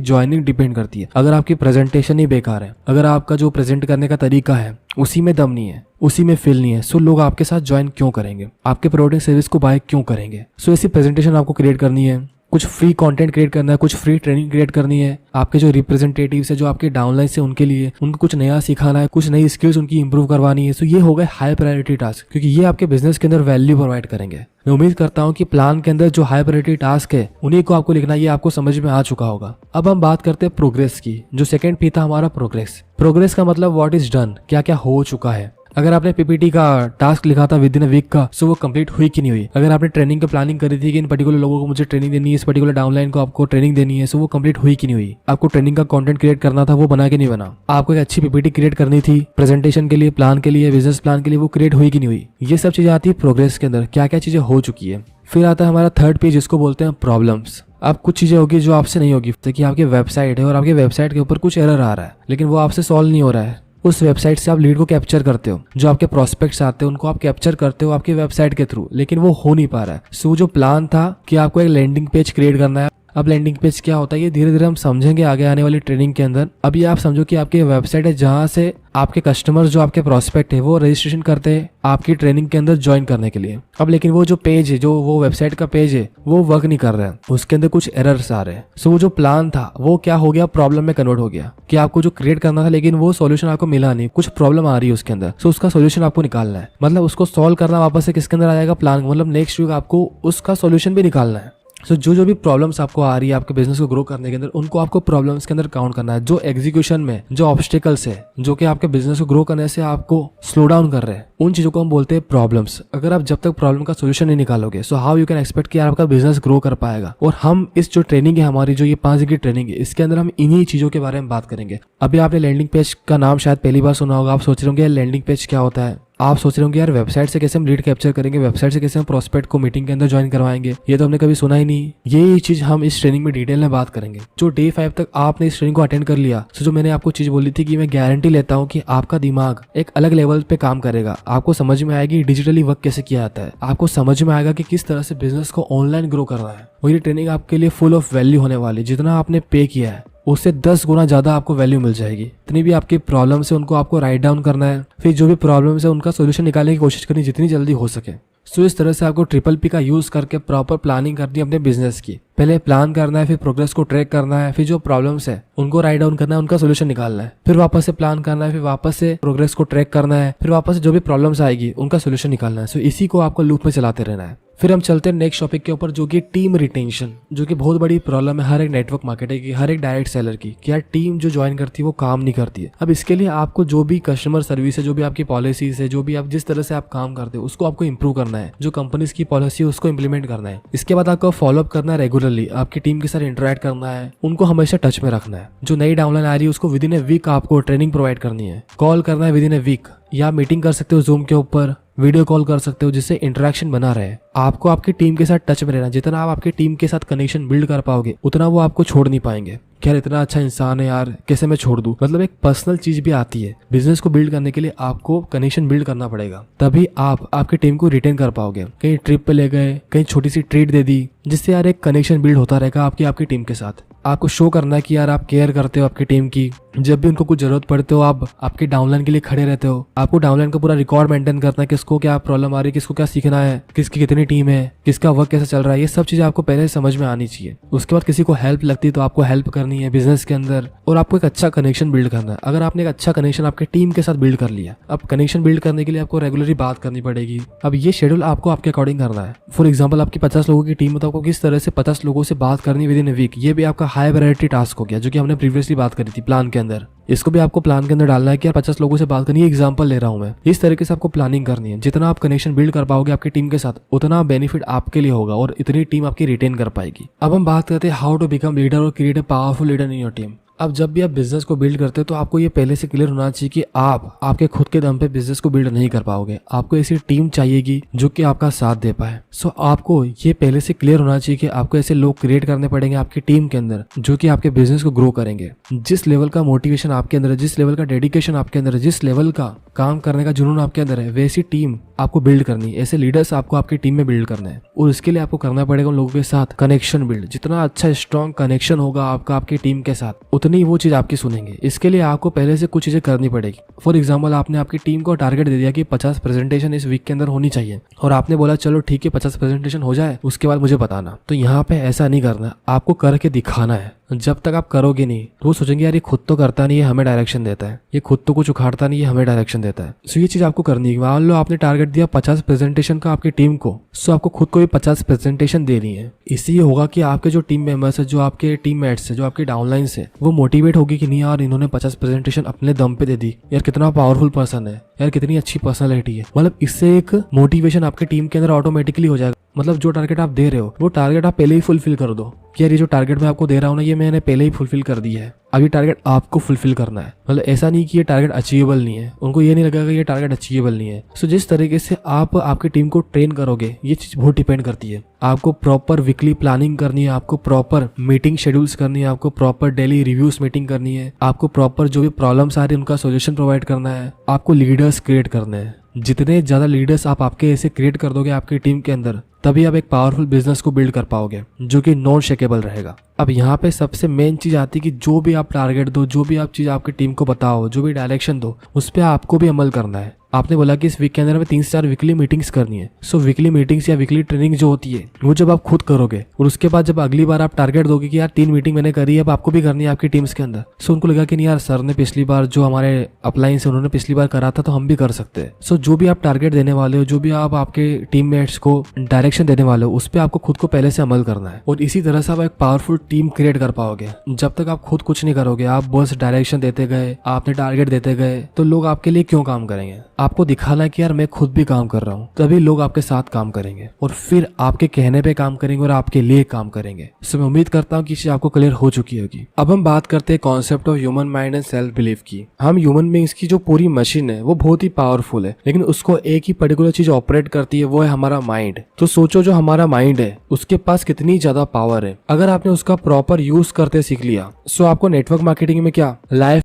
ज्वाइनिंग डिपेंड करती है। अगर आपकी प्रेजेंटेशन ही बेकार है, अगर आपका जो प्रेजेंट करने का तरीका है उसी में दम नहीं है, उसी में फील नहीं है, सो लोग आपके साथ ज्वाइन क्यों करेंगे, आपके प्रोडक्ट सर्विस को बाय क्यों करेंगे। सो ऐसी प्रेजेंटेशन आपको क्रिएट करनी है, कुछ फ्री कंटेंट क्रिएट करना है, कुछ फ्री ट्रेनिंग क्रिएट करनी है। आपके जो रिप्रेजेंटेटिव्स है, जो आपके डाउनलाइन है, उनके लिए उनको कुछ नया सिखाना है, कुछ नई स्किल्स उनकी इंप्रूव करवानी है। सो ये हो गए हाई प्रायोरिटी टास्क, क्योंकि ये आपके बिजनेस के अंदर वैल्यू प्रोवाइड करेंगे। मैं उम्मीद करता हूँ कि प्लान के अंदर जो हाई प्रायोरिटी टास्क है उन्हीं को आपको लिखना, ये आपको समझ में आ चुका होगा। अब हम बात करते हैं प्रोग्रेस की। जो सेकंड पी था हमारा प्रोग्रेस। प्रोग्रेस का मतलब व्हाट इज डन, क्या क्या हो चुका है। अगर आपने पीपीटी का टास्क लिखा था विद इन अ वीक का, सो वो कंप्लीट हुई कि नहीं हुई। अगर आपने ट्रेनिंग की प्लानिंग करी थी कि इन पर्टिकुलर लोगों को मुझे ट्रेनिंग देनी है, इस पर्टिकुलर डाउनलाइन को आपको ट्रेनिंग देनी है, सो वो कंप्लीट हुई कि नहीं हुई। आपको ट्रेनिंग का कंटेंट क्रिएट करना था, वो बना के नहीं बना। आपको एक अच्छी पीपीटी क्रिएट करनी थी प्रेजेंटेशन के लिए, प्लान के लिए, बिजनेस प्लान के लिए, वो क्रिएट हुई कि नहीं हुई। ये सब चीजें आती है प्रोग्रेस के अंदर, क्या क्या चीजें हो चुकी है। फिर आता है हमारा थर्ड पेज, जिसको बोलते हैं प्रॉब्लम्स। अब कुछ चीजें होगी जो आपसे नहीं होगी, जैसे कि आपकी वेबसाइट है और आपके वेबसाइट के ऊपर कुछ एरर आ रहा है, लेकिन वो आपसे सॉल्व नहीं हो रहा है। उस वेबसाइट से आप लीड को कैप्चर करते हो, जो आपके प्रोस्पेक्ट्स आते हैं उनको आप कैप्चर करते हो आपकी वेबसाइट के थ्रू, लेकिन वो हो नहीं पा रहा है। सो जो प्लान था कि आपको एक लैंडिंग पेज क्रिएट करना है। अब लैंडिंग पेज क्या होता है ये धीरे धीरे हम समझेंगे आगे आने वाली ट्रेनिंग के अंदर। अभी आप समझो कि आपकी वेबसाइट है जहां से आपके कस्टमर जो आपके प्रोस्पेक्ट है वो रजिस्ट्रेशन करते हैं आपकी ट्रेनिंग के अंदर ज्वाइन करने के लिए। अब लेकिन वो जो पेज है, जो वो वेबसाइट का पेज है, वो वर्क नहीं कर रहा है, उसके अंदर कुछ एरर्स आ रहे हैं। सो वो जो प्लान था वो क्या हो गया, प्रॉब्लम में कन्वर्ट हो गया कि आपको जो क्रिएट करना था लेकिन वो सॉल्यूशन आपको मिला नहीं, कुछ प्रॉब्लम आ रही है उसके अंदर। सो उसका सॉल्यूशन आपको निकालना है, मतलब उसको सॉल्व करना वापस से किसके अंदर आ जाएगा, प्लान। मतलब नेक्स्ट वीक आपको उसका सॉल्यूशन भी निकालना है। सो जो भी प्रॉब्लम्स आपको आ रही है आपके बिजनेस को ग्रो करने के अंदर, उनको आपको प्रॉब्लम्स के अंदर काउंट करना है। जो एग्जीक्यूशन में जो ऑब्स्टिकल्स है, जो कि आपके बिजनेस को ग्रो करने से आपको स्लो डाउन कर रहे हैं, उन चीजों को हम बोलते हैं प्रॉब्लम्स। अगर आप जब तक प्रॉब्लम का सोल्यूशन नहीं निकालोगे, so how you can expect कि आपका बिजनेस ग्रो कर पाएगा। और हम इस जो ट्रेनिंग है हमारी, जो ये 5 दिन की ट्रेनिंग है, इसके अंदर हम इन्हीं चीजों के बारे में बात करेंगे। अभी आपने लैंडिंग पेज का नाम शायद पहली बार सुना होगा। आप सोच रहे होंगे लैंडिंग पेज क्या होता है, आप सोच रहे होंगे यार वेबसाइट से कैसे हम लीड कैप्चर करेंगे, वेबसाइट से कैसे हम प्रोस्पेक्ट को मीटिंग के अंदर ज्वाइन करवाएंगे, ये तो हमने कभी सुना ही नहीं। यही चीज हम इस ट्रेनिंग में डिटेल में बात करेंगे। जो डे 5 तक आपने इस ट्रेनिंग को अटेंड कर लिया, तो जो मैंने आपको चीज बोली थी कि मैं गारंटी लेता हूँ कि आपका दिमाग एक अलग लेवल पे काम करेगा। आपको समझ में आएगी डिजिटली वर्क कैसे किया जाता है, आपको समझ में आएगा कि किस तरह से बिजनेस को ऑनलाइन ग्रो करना है। और ये ट्रेनिंग आपके लिए फुल ऑफ वैल्यू होने वाली। जितना आपने पे किया है उससे 10 गुना ज्यादा आपको वैल्यू मिल जाएगी। इतनी भी आपकी प्रॉब्लम्स है उनको आपको राइट डाउन करना है, फिर जो भी प्रॉब्लम्स है उनका सोल्यूशन निकालने की कोशिश करनी जितनी जल्दी हो सके। सो इस तरह से आपको ट्रिपल पी का यूज करके प्रॉपर प्लानिंग करनी है अपने बिजनेस की। पहले प्लान करना है, फिर प्रोग्रेस को ट्रैक करना है, फिर जो प्रॉब्लम्स है उनको राइट डाउन करना है, उनका सोल्यूशन निकालना है, फिर वापस से प्लान करना है, फिर वापस से प्रोग्रेस को ट्रैक करना है, फिर वापस से जो भी प्रॉब्लम्स आएगी उनका सोल्यूशन निकालना है। सो इसी को आपको लूप में चलाते रहना है। फिर हम चलते हैं नेक्स्ट टॉपिक के ऊपर, जो कि टीम रिटेंशन, जो कि बहुत बड़ी प्रॉब्लम है हर एक नेटवर्क मार्केटर की, हर एक डायरेक्ट सेलर की, कि यार टीम जो ज्वाइन करती है वो काम नहीं करती है। अब इसके लिए आपको जो भी कस्टमर सर्विस है, जो भी आपकी पॉलिसीज है, जो भी आप जिस तरह से आप काम करते हो उसको आपको इंप्रूव करना है। जो कंपनीज की पॉलिसी है उसको इंप्लीमेंट करना है। इसके बाद आपको फॉलोअप करना है रेगुलरली, आपकी टीम के साथ इंटरेक्ट करना है, उनको हमेशा टच में रखना है। जो नई डाउनलाइन आ रही है उसको विद इन ए वीक आपको ट्रेनिंग प्रोवाइड करनी है, कॉल करना है विद इन ए वीक, या मीटिंग कर सकते हो जूम के ऊपर, वीडियो कॉल कर सकते हो, जिससे इंटरेक्शन बना रहे। आपको आपकी टीम के साथ टच में रहना। जितना आप आपकी टीम के साथ कनेक्शन बिल्ड कर पाओगे उतना वो आपको छोड़ नहीं पाएंगे। यार इतना अच्छा इंसान है यार, कैसे मैं छोड़ दूं। मतलब एक पर्सनल चीज भी आती है। बिजनेस को बिल्ड करने के लिए आपको कनेक्शन बिल्ड करना पड़ेगा, तभी आप आपकी टीम को रिटेन कर पाओगे। कहीं ट्रिप पे ले गए, कहीं छोटी सी ट्रीट दे दी, जिससे यार एक कनेक्शन बिल्ड होता रहेगा आपकी टीम के साथ। आपको शो करना है कि यार आप केयर करते हो आपकी टीम की। जब भी उनको कुछ जरूरत पड़ते हो आप आपके डाउनलाइन के लिए खड़े रहते हो। आपको डाउनलाइन का पूरा रिकॉर्ड मेंटेन करना है, किसको क्या प्रॉब्लम आ रही है, किसको क्या सीखना है, किसकी कितनी टीम है, किसका वर्क कैसे चल रहा है। ये सब चीजें आपको पहले समझ में आनी चाहिए। उसके बाद किसी को हेल्प लगती है तो आपको हेल्प करनी है बिजनेस के अंदर, और आपको एक अच्छा कनेक्शन बिल्ड करना है। अगर आपने एक अच्छा कनेक्शन आपके टीम के साथ बिल्ड कर लिया, अब कनेक्शन बिल्ड करने के लिए आपको रेगुलरली बात करनी पड़ेगी। अब ये शेड्यूल आपको आपके अकॉर्डिंग करना है। फॉर एग्जाम्पल आपकी 50 लोगों की टीम है तो आपको किस तरह से 50 लोगों से बात करनी विद इन ए वीक। ये भी आपका हाई प्रायोरिटी टास्क हो गया, जो कि हमने प्रीवियसली बात करी थी प्लान के अंदर। इसको भी आपको प्लान के अंदर डालना है कि यार 50 लोगों से बात करनी है। एग्जांपल ले रहा हूं मैं। इस तरीके से आपको प्लानिंग करनी है। जितना आप कनेक्शन बिल्ड कर पाओगे आपकी टीम के साथ, उतना बेनिफिट आपके लिए होगा और इतनी टीम आपकी रिटेन कर पाएगी। अब हम बात करते हैं हाउ टू बिकम लीडर और create a powerful leader in your team. अब जब भी आप बिजनेस को बिल्ड करते हो तो आपको ये पहले से क्लियर होना चाहिए कि आप आपके खुद के दम पे बिजनेस को बिल्ड नहीं कर पाओगे। आपको ऐसी टीम चाहिएगी जो कि आपका साथ दे पाए। सो आपको ये पहले से क्लियर होना चाहिए कि आपको ऐसे लोग क्रिएट करने पड़ेंगे आपकी टीम के अंदर जो कि आपके बिजनेस को ग्रो करेंगे। जिस लेवल का मोटिवेशन आपके अंदर है, जिस लेवल का डेडिकेशन आपके अंदर है, जिस लेवल का काम करने का जुनून आपके अंदर है, वैसी टीम आपको बिल्ड करनी है। ऐसे लीडर्स आपको आपकी टीम में बिल्ड करना है और इसके लिए आपको करना पड़ेगा उन लोगों के साथ कनेक्शन बिल्ड। जितना अच्छा स्ट्रॉन्ग कनेक्शन होगा आपका आपकी टीम के साथ, उतनी वो चीज आपकी सुनेंगे। इसके लिए आपको पहले से कुछ चीजें करनी पड़ेगी। फॉर एग्जाम्पल आपने आपकी टीम को टारगेट दे दिया कि 50 प्रेजेंटेशन इस वीक के अंदर होनी चाहिए और आपने बोला चलो ठीक है 50 प्रेजेंटेशन हो जाए, उसके बाद मुझे बताना। तो यहाँ पे ऐसा नहीं करना, आपको करके दिखाना है। जब तक आप करोगे नहीं तो वो सोचेंगे यार ये खुद तो करता नहीं है, हमें डायरेक्शन देता है, ये खुद तो कुछ उखाड़ता नहीं है, हमें डायरेक्शन देता है। सो ये चीज आपको करनी है। मान लो आपने टारगेट दिया 50 प्रेजेंटेशन का आपकी टीम को, सो आपको खुद को भी 50 प्रेजेंटेशन देनी है। इससे ये होगा कि आपके जो टीम मेंबर्स है, जो आपके टीममेट्स है, जो आपके डाउनलाइन है, वो मोटिवेट होगी कि नहीं यार इन्होंने 50 प्रेजेंटेशन अपने दम पे दे दी, यार कितना पावरफुल पर्सन है, यार कितनी अच्छी पर्सनैलिटी है। मतलब इससे एक मोटिवेशन आपके टीम के अंदर ऑटोमेटिकली हो जाएगा। मतलब जो टारगेट आप दे रहे हो वो टारगेट आप पहले ही फुलफिल कर दो कि यार ये जो टारगेट मैं आपको दे रहा हूँ ना, ये मैंने पहले ही फुलफिल कर दिया है, अभी टारगेट आपको फुलफिल करना है। मतलब ऐसा नहीं कि ये टारगेट अचीवेबल नहीं है, उनको ये नहीं लगेगा ये टारगेट अचीवेबल नहीं है। सो जिस तरीके से आप आपकी टीम को ट्रेन करोगे ये चीज बहुत डिपेंड करती है। आपको प्रॉपर वीकली प्लानिंग करनी है, आपको प्रॉपर मीटिंग शेड्यूल्स करनी है, आपको प्रॉपर डेली रिव्यूज मीटिंग करनी है, आपको प्रॉपर जो भी प्रॉब्लम्स आ रही है उनका सोल्यूशन प्रोवाइड करना है, आपको लीडर्स क्रिएट करने हैं। जितने ज्यादा लीडर्स आप आपके ऐसे क्रिएट कर दोगे आपकी टीम के अंदर, तभी आप एक पावरफुल बिजनेस को बिल्ड कर पाओगे जो कि नॉन शेकेबल रहेगा। अब यहाँ पे सबसे मेन चीज आती है कि जो भी आप टारगेट दो, जो भी आप चीज आपकी टीम को बताओ, जो भी डायरेक्शन दो, उस पर आपको भी अमल करना है। आपने बोला कि इस वीक के अंदर में 3 से 4 वीकली मीटिंग्स करनी है। सो वीकली मीटिंग्स या वीकली ट्रेनिंग जो होती है वो जब आप खुद करोगे और उसके बाद जब अगली बार आप टारगेट दोगे कि यार 3 मीटिंग मैंने करी है, अब आपको भी करनी है आपकी टीम्स के अंदर। सो उनको लगा कि नहीं यार सर ने पिछली बार जो हमारे अपलाइंस है उन्होंने पिछली बार करा था तो हम भी कर सकते हैं। सो जो भी आप टारगेट देने वाले हो, जो भी आप आपके टीममेट्स को डायरेक्शन देने वाले हो, उस पर आपको खुद को पहले से अमल करना है और इसी तरह से आप एक पावरफुल टीम क्रिएट कर पाओगे। जब तक आप खुद कुछ नहीं करोगे, आप बस डायरेक्शन देते गए, आपने टारगेट देते गए, तो लोग आपके लिए क्यों काम करेंगे। आपको दिखाना है कि यार मैं खुद भी काम कर रहा हूँ, तभी लोग आपके साथ काम करेंगे और फिर आपके कहने पे काम करेंगे और आपके लिए काम करेंगे। सो मैं उम्मीद करता हूँ कि चीज आपको क्लियर हो चुकी होगी। अब हम बात करते हैं concept of human mind and self belief की। हम ह्यूमन बीइंग्स की जो पूरी मशीन है वो बहुत ही पावरफुल है, लेकिन उसको एक ही पर्टिकुलर चीज ऑपरेट करती है, वो है हमारा माइंड। तो सोचो जो हमारा माइंड है उसके पास कितनी ज्यादा पावर है। अगर आपने उसका प्रॉपर यूज करते सीख लिया, सो आपको नेटवर्क मार्केटिंग में क्या लाइफ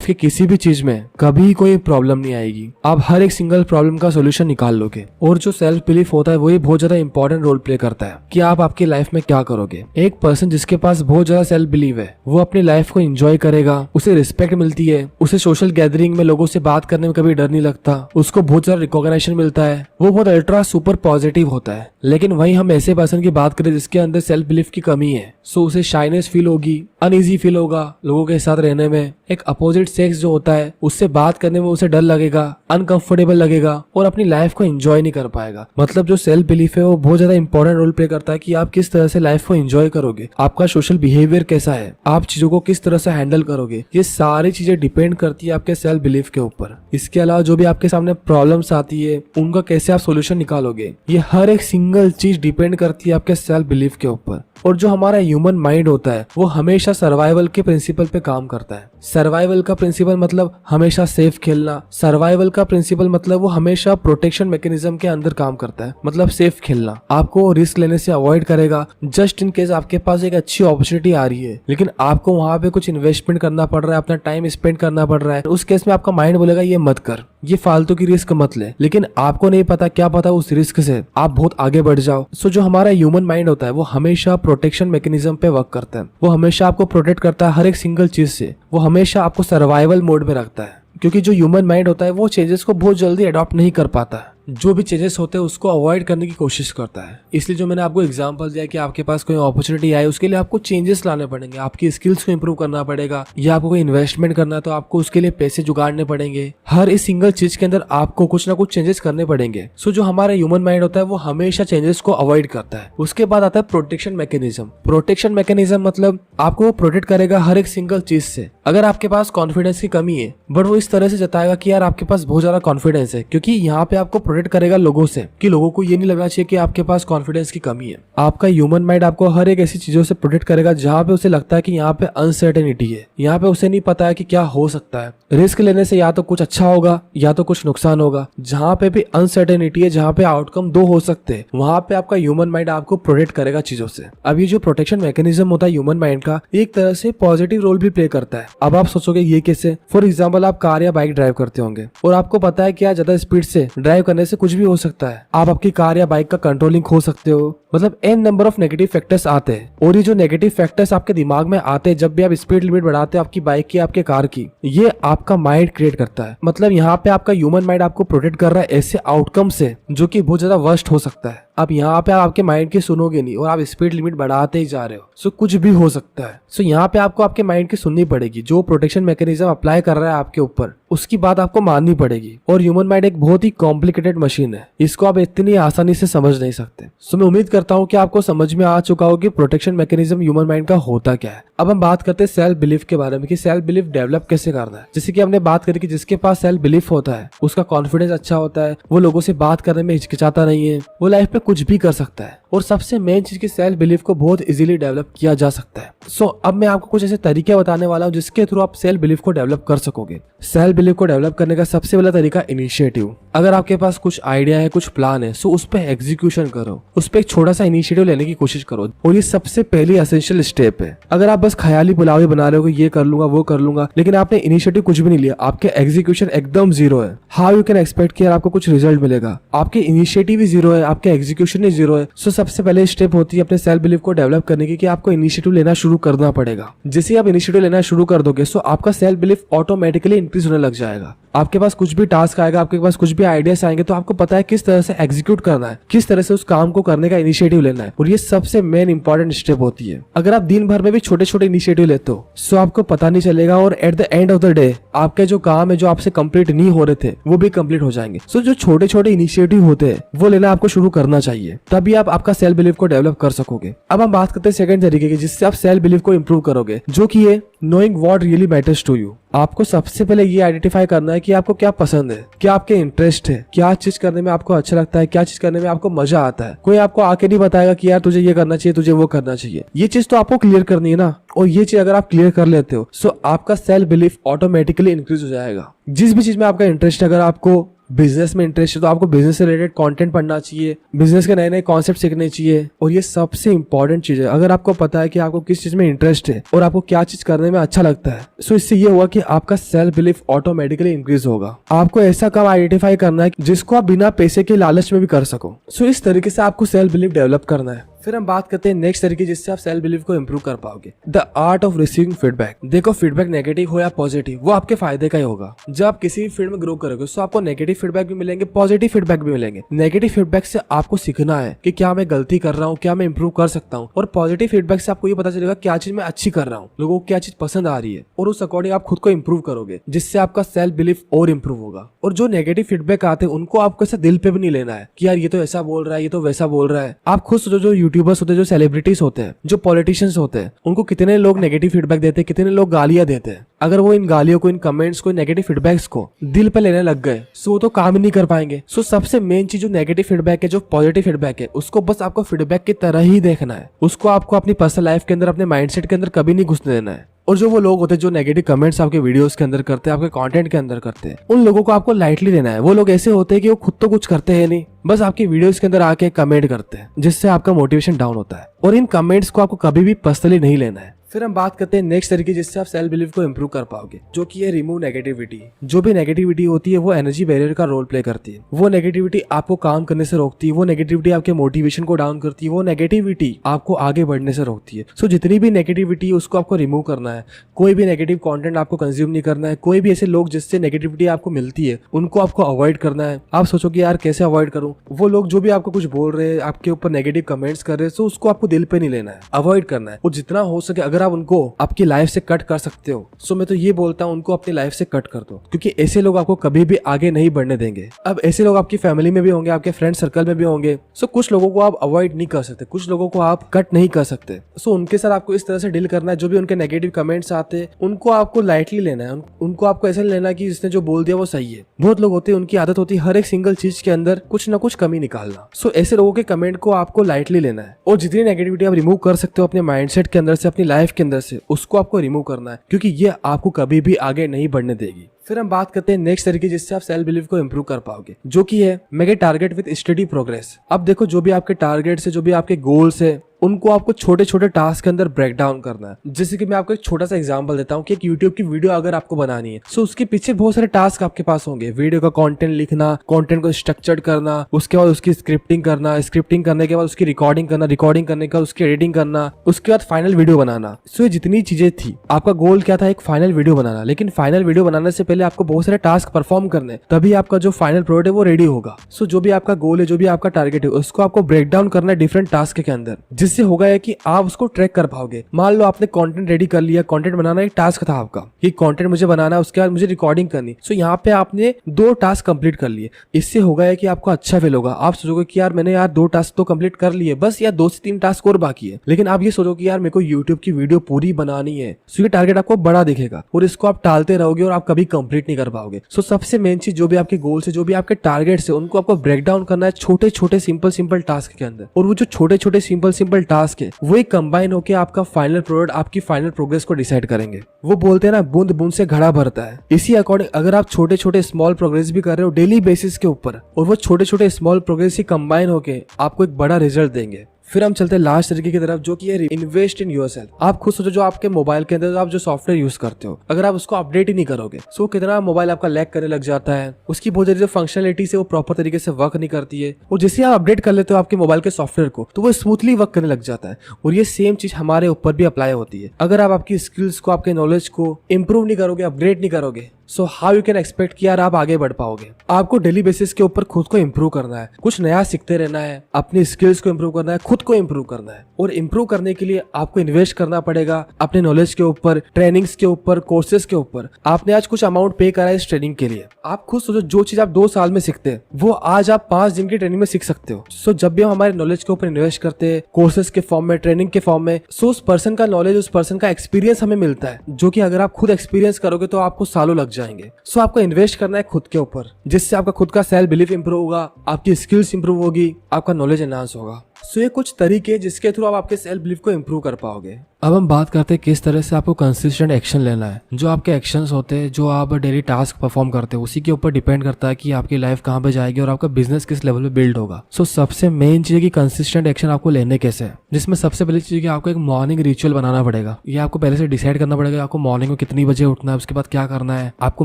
कि किसी भी चीज में कभी कोई प्रॉब्लम नहीं आएगी। आप हर एक सिंगल प्रॉब्लम का सोल्यूशन निकाल लोगे। और जो सेल्फ बिलीफ होता है वही बहुत ज्यादा इंपॉर्टेंट रोल प्ले करता है कि आप आपकी लाइफ में क्या करोगे। एक पर्सन जिसके पास बहुत ज्यादा सेल्फ बिलीव है वो अपनी लाइफ को एंजॉय करेगा, उसे रिस्पेक्ट मिलती है, उसे सोशल गैदरिंग में लोगों से बात करने में कभी डर नहीं लगता, उसको बहुत ज्यादा रिकॉग्निशन मिलता है, वो बहुत अल्ट्रा सुपर पॉजिटिव होता है। लेकिन वही हम ऐसे पर्सन की बात करें जिसके अंदर सेल्फ बिलीफ की कमी है, सो उसे शाइनेस फील होगी, अनईजी फील होगा लोगों के साथ रहने में। एक अपोजिट सेक्स जो होता है उससे बात करने में उसे डर लगेगा, अनकंफर्टेबल लगेगा और अपनी लाइफ को एंजॉय नहीं कर पाएगा। मतलब जो सेल्फ बिलीफ है वो बहुत ज्यादा इंपॉर्टेंट रोल प्ले करता है कि आप किस तरह से लाइफ को एंजॉय करोगे, आपका सोशल बिहेवियर कैसा है, आप चीजों को किस तरह से हैंडल करोगे। ये सारी चीजें डिपेंड करती है आपके सेल्फ बिलीफ के ऊपर। इसके अलावा जो भी आपके सामने प्रॉब्लम्स आती है उनका कैसे आप सोल्यूशन निकालोगे, ये हर एक सिंगल चीज डिपेंड करती है आपके सेल्फ बिलीफ के ऊपर। और जो हमारा ह्यूमन माइंड होता है वो हमेशा सर्वाइवल के प्रिंसिपल पे काम करता है। सर्वाइवल का प्रिंसिपल मतलब हमेशा सेफ खेलना। सर्वाइवल का प्रिंसिपल मतलब वो हमेशा प्रोटेक्शन मैकेनिज्म के अंदर काम करता है, मतलब सेफ खेलना। आपको रिस्क लेने से अवॉइड करेगा। जस्ट इन केस आपके पास एक अच्छी अपॉर्चुनिटी आ रही है लेकिन आपको वहां पे कुछ इन्वेस्टमेंट करना पड़ रहा है, अपना टाइम स्पेंड करना पड़ रहा है, उस केस में आपका माइंड बोलेगा ये मत कर, ये फालतू की रिस्क मत ले। लेकिन आपको नहीं पता, क्या पता उस रिस्क से आप बहुत आगे बढ़ जाओ। सो जो हमारा ह्यूमन माइंड होता है वो हमेशा प्रोटेक्शन मैकेनिज्म पे वर्क करता है। वो हमेशा आपको प्रोटेक्ट करता है हर एक सिंगल चीज से। वो हमेशा आपको सर्वाइवल मोड में रखता है, क्योंकि जो ह्यूमन माइंड होता है वो चेंजेस को बहुत जल्दी अडॉप्ट नहीं कर पाता है। जो भी चेंजेस होते हैं उसको अवॉइड करने की कोशिश करता है। इसलिए जो मैंने आपको एग्जांपल दिया कि आपके पास कोई अपॉर्चुनिटी आए, उसके लिए आपको चेंजेस लाने पड़ेंगे, आपकी स्किल्स को इंप्रूव करना पड़ेगा, या आपको कोई इन्वेस्टमेंट करना है तो आपको उसके लिए पैसे जुगाड़ने पड़ेंगे। हर इस सिंगल चीज के अंदर आपको कुछ ना कुछ चेंजेस करने पड़ेंगे। सो जो हमारा ह्यूमन माइंड होता है वो हमेशा चेंजेस को अवॉइड करता है। उसके बाद आता है प्रोटेक्शन मैकेनिज्म। प्रोटेक्शन मैकेनिज्म मतलब आपको वो प्रोटेक्ट करेगा हर एक सिंगल चीज से। अगर आपके पास कॉन्फिडेंस की कमी है बट वो इस तरह से जताएगा कि यार आपके पास बहुत ज्यादा कॉन्फिडेंस है, क्योंकि यहाँ पे आपको प्रोटेक्ट करेगा लोगों से, कि लोगों को ये नहीं लगना चाहिए कि आपके पास कॉन्फिडेंस की कमी है। आपका ह्यूमन माइंड आपको हर एक ऐसी चीजों से प्रोटेक्ट करेगा जहाँ पे उसे लगता है कि यहाँ पे अनसर्टेनिटी है, यहाँ पे उसे नहीं पता है कि क्या हो सकता है। रिस्क लेने से या तो कुछ अच्छा होगा या तो कुछ नुकसान होगा। जहाँ पे भी अनसर्टेनिटी है, जहाँ पे आउटकम दो हो सकते हैं, वहां पे आपका ह्यूमन माइंड आपको प्रोटेक्ट करेगा चीजों से। अब ये जो प्रोटेक्शन मैकेनिज्म होता है ह्यूमन माइंड का, एक तरह से पॉजिटिव रोल भी प्ले करता है। अब आप सोचोगे ये कैसे? फॉर एग्जाम्पल आप कार या बाइक ड्राइव करते होंगे और आपको पता है कि यार ज्यादा स्पीड से ड्राइव करने से कुछ भी हो सकता है। आप आपकी कार या बाइक का कंट्रोलिंग खो सकते हो, मतलब n number of negative factors आते हैं। और ये जो नेगेटिव फैक्टर्स आपके दिमाग में आते हैं जब भी आप स्पीड लिमिट बढ़ाते हो आपकी बाइक की, आपके कार की, ये आपका माइंड क्रिएट करता है। मतलब यहाँ पे आपका ह्यूमन माइंड आपको प्रोटेक्ट कर रहा है ऐसे आउटकम से जो कि बहुत ज्यादा वर्स्ट हो सकता है। अब यहाँ पे आप आपके माइंड की सुनोगे नहीं और आप स्पीड लिमिट बढ़ाते ही जा रहे हो, सो कुछ भी हो सकता है। सो यहाँ पे आपको आपके माइंड की सुननी पड़ेगी। जो प्रोटेक्शन मैकेनिज्म अप्लाई कर रहा है आपके ऊपर, उसकी बात आपको माननी पड़ेगी। और ह्यूमन माइंड एक बहुत ही कॉम्प्लिकेटेड मशीन है, इसको आप इतनी आसानी से समझ नहीं सकते। सो मैं उम्मीद करता हूँ कि आपको समझ में आ चुका हो कि प्रोटेक्शन मैकेनिज्म ह्यूमन माइंड का होता क्या है। अब हम बात करते हैं सेल्फ बिलीफ के बारे में, कि सेल्फ बिलीफ डेवलप कैसे करना है। जैसे कि हमने बात करी कि जिसके पास सेल्फ बिलीफ होता है उसका कॉन्फिडेंस अच्छा होता है, वो लोगों से बात करने में हिचकिचाता नहीं है, वो लाइफ में कुछ भी कर सकता है। और सबसे मेन चीज की सेल्फ बिलीफ को बहुत इजीली डेवलप किया जा सकता है। सो अब मैं आपको कुछ ऐसे तरीके बताने वाला हूँ जिसके थ्रू आप सेल्फ बिलीफ को डेवलप कर सकोगे। सेल्फ बिलीफ को डेवलप करने का सबसे पहला तरीका इनिशिएटिव। अगर आपके पास कुछ आइडिया है, कुछ प्लान है, सो उस पर एग्जीक्यूशन करो, उस पर एक छोटा सा इनिशिएटिव लेने की कोशिश करो। और ये सबसे पहली एसेंशियल स्टेप है। अगर आप बस ख्याली पुलाव बना रहे हो ये कर लूंगा वो कर लूंगा, लेकिन आपने इनिशिएटिव कुछ भी नहीं लिया, आपके एग्जीक्यूशन एकदम जीरो है, हाउ यू कैन एक्सपेक्ट कि यार आपको कुछ रिजल्ट मिलेगा? आपके इनिशिएटिव ही जीरो है, आपके एग्जीक्यूशन ही जीरो है। सो सबसे पहले स्टेप होती है अपने सेल्फ बिलीफ को डेवलप करने की, कि आपको इनिशिएटिव लेना शुरू करना पड़ेगा। जैसे आप इनिशिएटिव लेना शुरू कर दोगे सो आपका सेल्फ बिलीफ ऑटोमेटिकली इंक्रीज होने लग जाएगा। आपके पास कुछ भी टास्क आएगा, आपके पास कुछ भी आइडियाज आएंगे तो आपको पता है किस तरह से एग्जीक्यूट करना है, किस तरह से उस काम को करने का इनिशिएटिव लेना है। और ये सबसे मेन इंपॉर्टेंट स्टेप होती है। अगर आप दिन भर में भी छोटे छोटे इनिशिएटिव लेते हो सो आपको पता नहीं चलेगा, और at the end of the day आपके जो काम है जो आपसे कंप्लीट नहीं हो रहे थे वो भी कंप्लीट हो जाएंगे। सो जो छोटे छोटे इनिशिएटिव होते हैं वो लेना आपको शुरू करना चाहिए, तभी आप आपका सेल्फ बिलीफ को डेवलप कर सकोगे। अब हम बात करते हैं सेकंड तरीके की जिससे आप सेल्फ बिलीफ को इंप्रूव करोगे, जो कि है knowing what really matters to you. आपको सबसे पहले ये आइडेंटिफाई करना है कि आपको क्या पसंद है, क्या आपके इंटरेस्ट है, क्या चीज करने में आपको अच्छा लगता है, क्या चीज करने में आपको मजा आता है। कोई आपको आके नहीं बताएगा कि यार तुझे ये करना चाहिए, तुझे वो करना चाहिए। ये चीज तो आपको क्लियर करनी है ना, और ये चीज अगर आप क्लियर कर लेते हो सो आपका सेल्फ बिलीफ ऑटोमेटिकली इंक्रीज हो जाएगा। जिस भी चीज में आपका इंटरेस्ट है, अगर आपको बिजनेस में इंटरेस्ट है तो आपको बिजनेस से रिलेटेड कंटेंट पढ़ना चाहिए, बिजनेस के नए नए कॉन्सेप्ट सीखने चाहिए। और ये सबसे इंपॉर्टेंट चीज है, अगर आपको पता है कि आपको किस चीज में इंटरेस्ट है और आपको क्या चीज करने में अच्छा लगता है, सो इससे ये हुआ कि आपका सेल्फ बिलीफ ऑटोमेटिकली इंक्रीज होगा। आपको ऐसा काम आइडेंटिफाई करना है जिसको आप बिना पैसे के लालच में भी कर सको। सो इस तरीके से आपको सेल्फ बिलीफ डेवलप करना है। फिर हम बात करते हैं नेक्स्ट तरीके जिससे आप सेल्फ बिलीफ को इंप्रूव कर पाओगे, the art of receiving feedback. देखो फीडबैक नेगेटिव हो या पॉजिटिव वो आपके फायदे का ही होगा। जब आप किसी भी फील्ड में ग्रो करोगे तो आपको नेगेटिव फीडबैक भी मिलेंगे, पॉजिटिव फीडबैक भी मिलेंगे। नेगेटिव फीडबैक से आपको सीखना है कि क्या मैं गलती कर रहा हूँ, क्या मैं इंप्रूव कर सकता हूँ। और पॉजिटिव फीडबैक से आपको ये पता चलेगा क्या चीज मैं अच्छी कर रहा हूँ, लोगों को क्या चीज पसंद आ रही है, और उस अकॉर्डिंग आप खुद को इंप्रूव करोगे, जिससे आपका सेल्फ बिलीफ और इंप्रूव होगा। और जो नेगेटिव फीडबैक आते हैं उनको आपको ऐसा दिल पे भी नहीं लेना है कि यार ये तो ऐसा बोल रहा है, ये तो वैसा बोल रहा है। आप खुद सोचो जो यूट्यूब यूट्यूबर्स होते हैं, जो सेलिब्रिटीज होते हैं, जो पॉलिटिशियंस होते हैं, उनको कितने लोग नेगेटिव फीडबैक देते हैं, कितने लोग गालियां देते हैं। अगर वो इन गालियों को, इन कमेंट्स को, नेगेटिव फीडबैक्स को दिल पे लेने लग गए सो वो तो काम ही नहीं कर पाएंगे। सो सबसे मेन चीज जो नेगेटिव फीडबैक है, जो पॉजिटिव फीडबैक है, उसको बस आपको फीडबैक की तरह ही देखना है। उसको आपको अपनी पर्सनल लाइफ के अंदर, अपने माइंडसेट के अंदर कभी नहीं घुसने देना है। और जो वो लोग होते हैं जो नेगेटिव कमेंट्स आपके वीडियोस के अंदर करते हैं, आपके कंटेंट के अंदर करते हैं, उन लोगों को आपको लाइटली लेना है। वो लोग ऐसे होते हैं कि वो खुद तो कुछ करते हैं नहीं, बस आपकी वीडियोस के अंदर आके कमेंट करते हैं, जिससे आपका मोटिवेशन डाउन होता है। और इन कमेंट्स को आपको कभी भी पर्सनली नहीं लेना है। फिर हम बात करते हैं नेक्स्ट तरीके जिससे आप सेल्फ बिलीव को इंप्रूव कर पाओगे, जो कि है रिमूव नेगेटिविटी। जो भी नेगेटिविटी होती है वो एनर्जी बैरियर का रोल प्ले करती है। वो नेगेटिविटी आपको काम करने से रोकती है, वो नेगेटिविटी आपके मोटिवेशन को डाउन करती है, वो नेगेटिविटी आपको आगे बढ़ने से रोकती है। सो जितनी भी नेगेटिविटी है उसको आपको रिमूव करना है। कोई भी नेगेटिव कंटेंट आपको कंज्यूम नहीं करना है। कोई भी ऐसे लोग जिससे नेगेटिविटी आपको मिलती है उनको आपको अवॉइड करना है। आप सोचो कि यार कैसे अवॉइड करूं, वो लोग जो भी आपको कुछ बोल रहे हैं, आपके ऊपर नेगेटिव कमेंट्स कर रहे हैं, सो उसको आपको दिल पे नहीं लेना है, अवॉइड करना है। और जितना हो सके अगर आप उनको आपकी लाइफ से कट कर सकते हो, सो मैं तो ये बोलता हूँ उनको अपनी लाइफ से कट कर दो, क्योंकि ऐसे लोग आपको कभी भी आगे नहीं बढ़ने देंगे। अब ऐसे लोग आपकी फैमिली में भी होंगे, आपके फ्रेंड सर्कल में भी होंगे। सो कुछ लोगों को आप अवॉइड नहीं कर सकते, कुछ लोगों को आप कट नहीं कर सकते। सो उनके साथ आपको इस तरह से डील करना है। जो भी उनके नेगेटिव कमेंट्स आते हैं उनको आपको लाइटली लेना है। उनको आपको ऐसा लेना है कि जिसने जो बोल दिया वो सही है। बहुत लोग होते हैं उनकी आदत होती है हर एक सिंगल चीज के अंदर कुछ ना कुछ कमी निकालना। सो ऐसे लोगों के कमेंट को आपको लाइटली लेना है। और जितनी नेगेटिविटी आप रिमूव कर सकते हो अपने माइंडसेट के अंदर से, अपनी लाइफ के अंदर से, उसको आपको रिमूव करना है, क्योंकि ये आपको कभी भी आगे नहीं बढ़ने देगी। फिर हम बात करते हैं नेक्स्ट तरीके जिससे आप सेल्फ बिलीव को इंप्रूव कर पाओगे, जो कि है make a target with study progress. अब देखो जो भी आपके टारगेट्स है, जो भी आपके गोल्स है, उनको आपको छोटे छोटे टास्क के अंदर ब्रेक डाउन करना है। जैसे कि मैं आपको एक छोटा सा एग्जांपल देता हूँ कि एक यूट्यूब की वीडियो अगर आपको बनानी है, सो उसके पीछे बहुत सारे टास्क आपके पास होंगे। वीडियो का कंटेंट लिखना, कंटेंट को स्ट्रक्चर्ड करना, उसके बाद उसकी स्क्रिप्टिंग करना, स्क्रिप्टिंग करने के बाद उसकी रिकॉर्डिंग करना, रिकॉर्डिंग करने के बाद उसकी एडिटिंग करना, उसके बाद फाइनल वीडियो बनाना। सो ये जितनी चीजें थी, आपका गोल क्या था, एक फाइनल वीडियो बनाना। लेकिन फाइनल वीडियो बनाने से पहले आपको बहुत सारे टास्क परफॉर्म करने, तभी आपका जो फाइनल प्रोडक्ट है वो रेडी होगा। सो जो भी आपका गोल है, जो भी आपका टारगेट है, उसको आपको ब्रेक डाउन करना है डिफरेंट टास्क के अंदर, जिससे होगा है कि आप उसको ट्रैक कर पाओगे। मान लो आपने कंटेंट रेडी कर लिया, कंटेंट बनाना एक टास्क था आपका, ये कंटेंट मुझे बनाना है, उसके बाद मुझे रिकॉर्डिंग करनी। सो यहाँ पे आपने 2 टास्क कंप्लीट कर लिए। इससे होगा है कि आपको अच्छा फील होगा। आप सोचोगे कि यार मैंने यार 2 टास्क तो कंप्लीट कर लिए, बस यार 2 से 3 टास्क और बाकी है। लेकिन आप ये सोचो कि यार मेरे को यूट्यूब की वीडियो पूरी बनानी है, सो ये टारगेट आपको बड़ा दिखेगा और इसको आप टालते रहोगे और आप कभी कंप्लीट नहीं कर पाओगे। सो सबसे मेन चीज, जो भी आपके गोल्स है, जो भी आपके टारगेट्स है, उनको आपको ब्रेक डाउन करना है छोटे छोटे सिंपल टास्क के अंदर। और वो जो छोटे छोटे सिंपल टास्क है, वो एक कंबाइन होकर आपका फाइनल प्रोडक्ट, आपकी फाइनल प्रोग्रेस को डिसाइड करेंगे। वो बोलते हैं ना, बूंद बूंद से घड़ा भरता है। इसी अकॉर्डिंग अगर आप छोटे छोटे स्मॉल प्रोग्रेस भी कर रहे हो डेली बेसिस के ऊपर, और वो छोटे छोटे स्मॉल प्रोग्रेस ही कंबाइन होके आपको एक बड़ा रिजल्ट देंगे। फिर हम चलते हैं लास्ट तरीके की तरफ, जो कि है इन्वेस्ट इन योरसेल्फ। आप खुद सोचो, जो आपके मोबाइल के अंदर आप जो सॉफ्टवेयर यूज करते हो, अगर आप उसको अपडेट ही नहीं करोगे, सो कितना मोबाइल आपका लैग करने लग जाता है। उसकी बहुत सारी जो फंक्शनलिटी से वो प्रॉपर तरीके से वर्क नहीं करती है। और जैसे आप अपडेट कर लेते हो आपके मोबाइल के सॉफ्टवेयर को, तो वो स्मूथली वर्क करने लग जाता है। और ये सेम चीज हमारे ऊपर भी अप्लाई होती है। अगर आप आपकी स्किल्स को, आपके नॉलेज को इंप्रूव नहीं करोगे, अपग्रेड नहीं करोगे, so how you can expect कि यार आप आगे बढ़ पाओगे। आपको डेली बेसिस के ऊपर खुद को इंप्रूव करना है, कुछ नया सीखते रहना है, अपनी स्किल्स को इंप्रूव करना है, खुद को इंप्रूव करना है। और इंप्रूव करने के लिए आपको इन्वेस्ट करना पड़ेगा अपने नॉलेज के ऊपर, ट्रेनिंग्स के ऊपर, कोर्सेज के ऊपर। आपने आज कुछ अमाउंट पे करा है इस ट्रेनिंग के लिए। आप खुद सोचो, जो चीज आप 2 साल में सीखते हैं वो आज आप 5 दिन की ट्रेनिंग में सीख सकते हो। सो जब भी हम हमारे नॉलेज के ऊपर इन्वेस्ट करते हैं, कोर्सेज के फॉर्म में, ट्रेनिंग के फॉर्म में, सो उस पर्सन का नॉलेज, उस पर्सन का एक्सपीरियंस हमें मिलता है, जो कि अगर आप खुद एक्सपीरियंस करोगे तो आपको सालों लग जाएंगे। सो आपको इन्वेस्ट करना है खुद के ऊपर, जिससे आपका खुद का सेल्फ बिलीफ इंप्रूव होगा, आपकी स्किल्स इंप्रूव होगी, आपका नॉलेज एनहांस होगा। सो ये कुछ तरीके जिसके थ्रू आप आपके सेल्फ बिलीफ को इंप्रूव कर पाओगे। अब हम बात करते हैं किस तरह से आपको कंसिस्टेंट एक्शन लेना है। जो आपके एक्शंस होते हैं, जो आप डेली टास्क परफॉर्म करते हो, उसी के ऊपर डिपेंड करता है कि आपकी लाइफ कहाँ पे जाएगी और आपका बिजनेस किस लेवल पे बिल्ड होगा। सो सबसे मेन चीज है कि कंसिस्टेंट एक्शन आपको लेने कैसे है, जिसमें सबसे पहली चीज है आपको एक मॉर्निंग रिचुअल बनाना पड़ेगा। ये आपको पहले से डिसाइड करना पड़ेगा आपको मॉर्निंग में कितनी बजे उठना है, उसके बाद क्या करना है। आपको